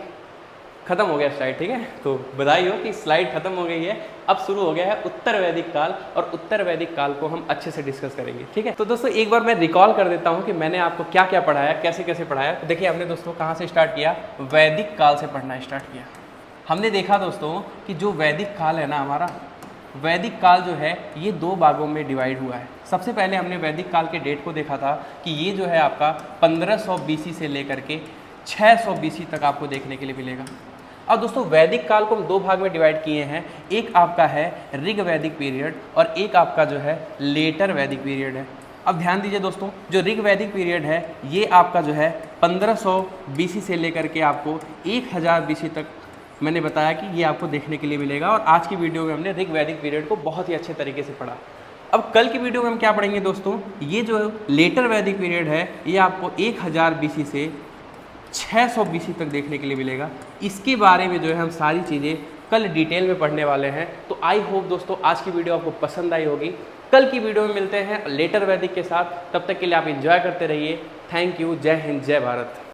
खत्म हो गया स्लाइड। ठीक है, तो बधाई हो कि स्लाइड खत्म हो गई है। अब शुरू हो गया है उत्तर वैदिक काल, और उत्तर वैदिक काल को हम अच्छे से डिस्कस करेंगे। ठीक है, तो दोस्तों एक बार मैं रिकॉल कर देता हूँ कि मैंने आपको क्या क्या पढ़ाया, कैसे कैसे पढ़ाया। तो देखिए, हमने दोस्तों कहाँ से स्टार्ट किया? वैदिक काल से पढ़ना स्टार्ट किया। हमने देखा दोस्तों कि जो वैदिक काल है ना हमारा, वैदिक काल जो है ये 2 भागों में डिवाइड हुआ है। सबसे पहले हमने वैदिक काल के डेट को देखा था कि ये जो है आपका 1500 BC से लेकर के 600 BC तक आपको देखने के लिए मिलेगा। अब दोस्तों वैदिक काल को हम 2 भाग में डिवाइड किए हैं। एक आपका है ऋग वैदिक पीरियड, और एक आपका जो है लेटर वैदिक पीरियड है। अब ध्यान दीजिए दोस्तों, जो ऋग वैदिक पीरियड है ये आपका जो है 1500 BC से लेकर के आपको 1000 BC तक मैंने बताया कि ये आपको देखने के लिए मिलेगा। और आज की वीडियो में हमने ऋग वैदिक पीरियड को बहुत ही अच्छे तरीके से पढ़ा। अब कल की वीडियो में हम क्या पढ़ेंगे दोस्तों? ये जो लेटर वैदिक पीरियड है ये आपको 1000 BC से 600 BC तक देखने के लिए मिलेगा। इसके बारे में जो है हम सारी चीज़ें कल डिटेल में पढ़ने वाले हैं। तो आई होप दोस्तों आज की वीडियो आपको पसंद आई होगी। कल की वीडियो में मिलते हैं लेटर वैदिक के साथ, तब तक के लिए आप एंजॉय करते रहिए। थैंक यू, जय हिंद, जय भारत।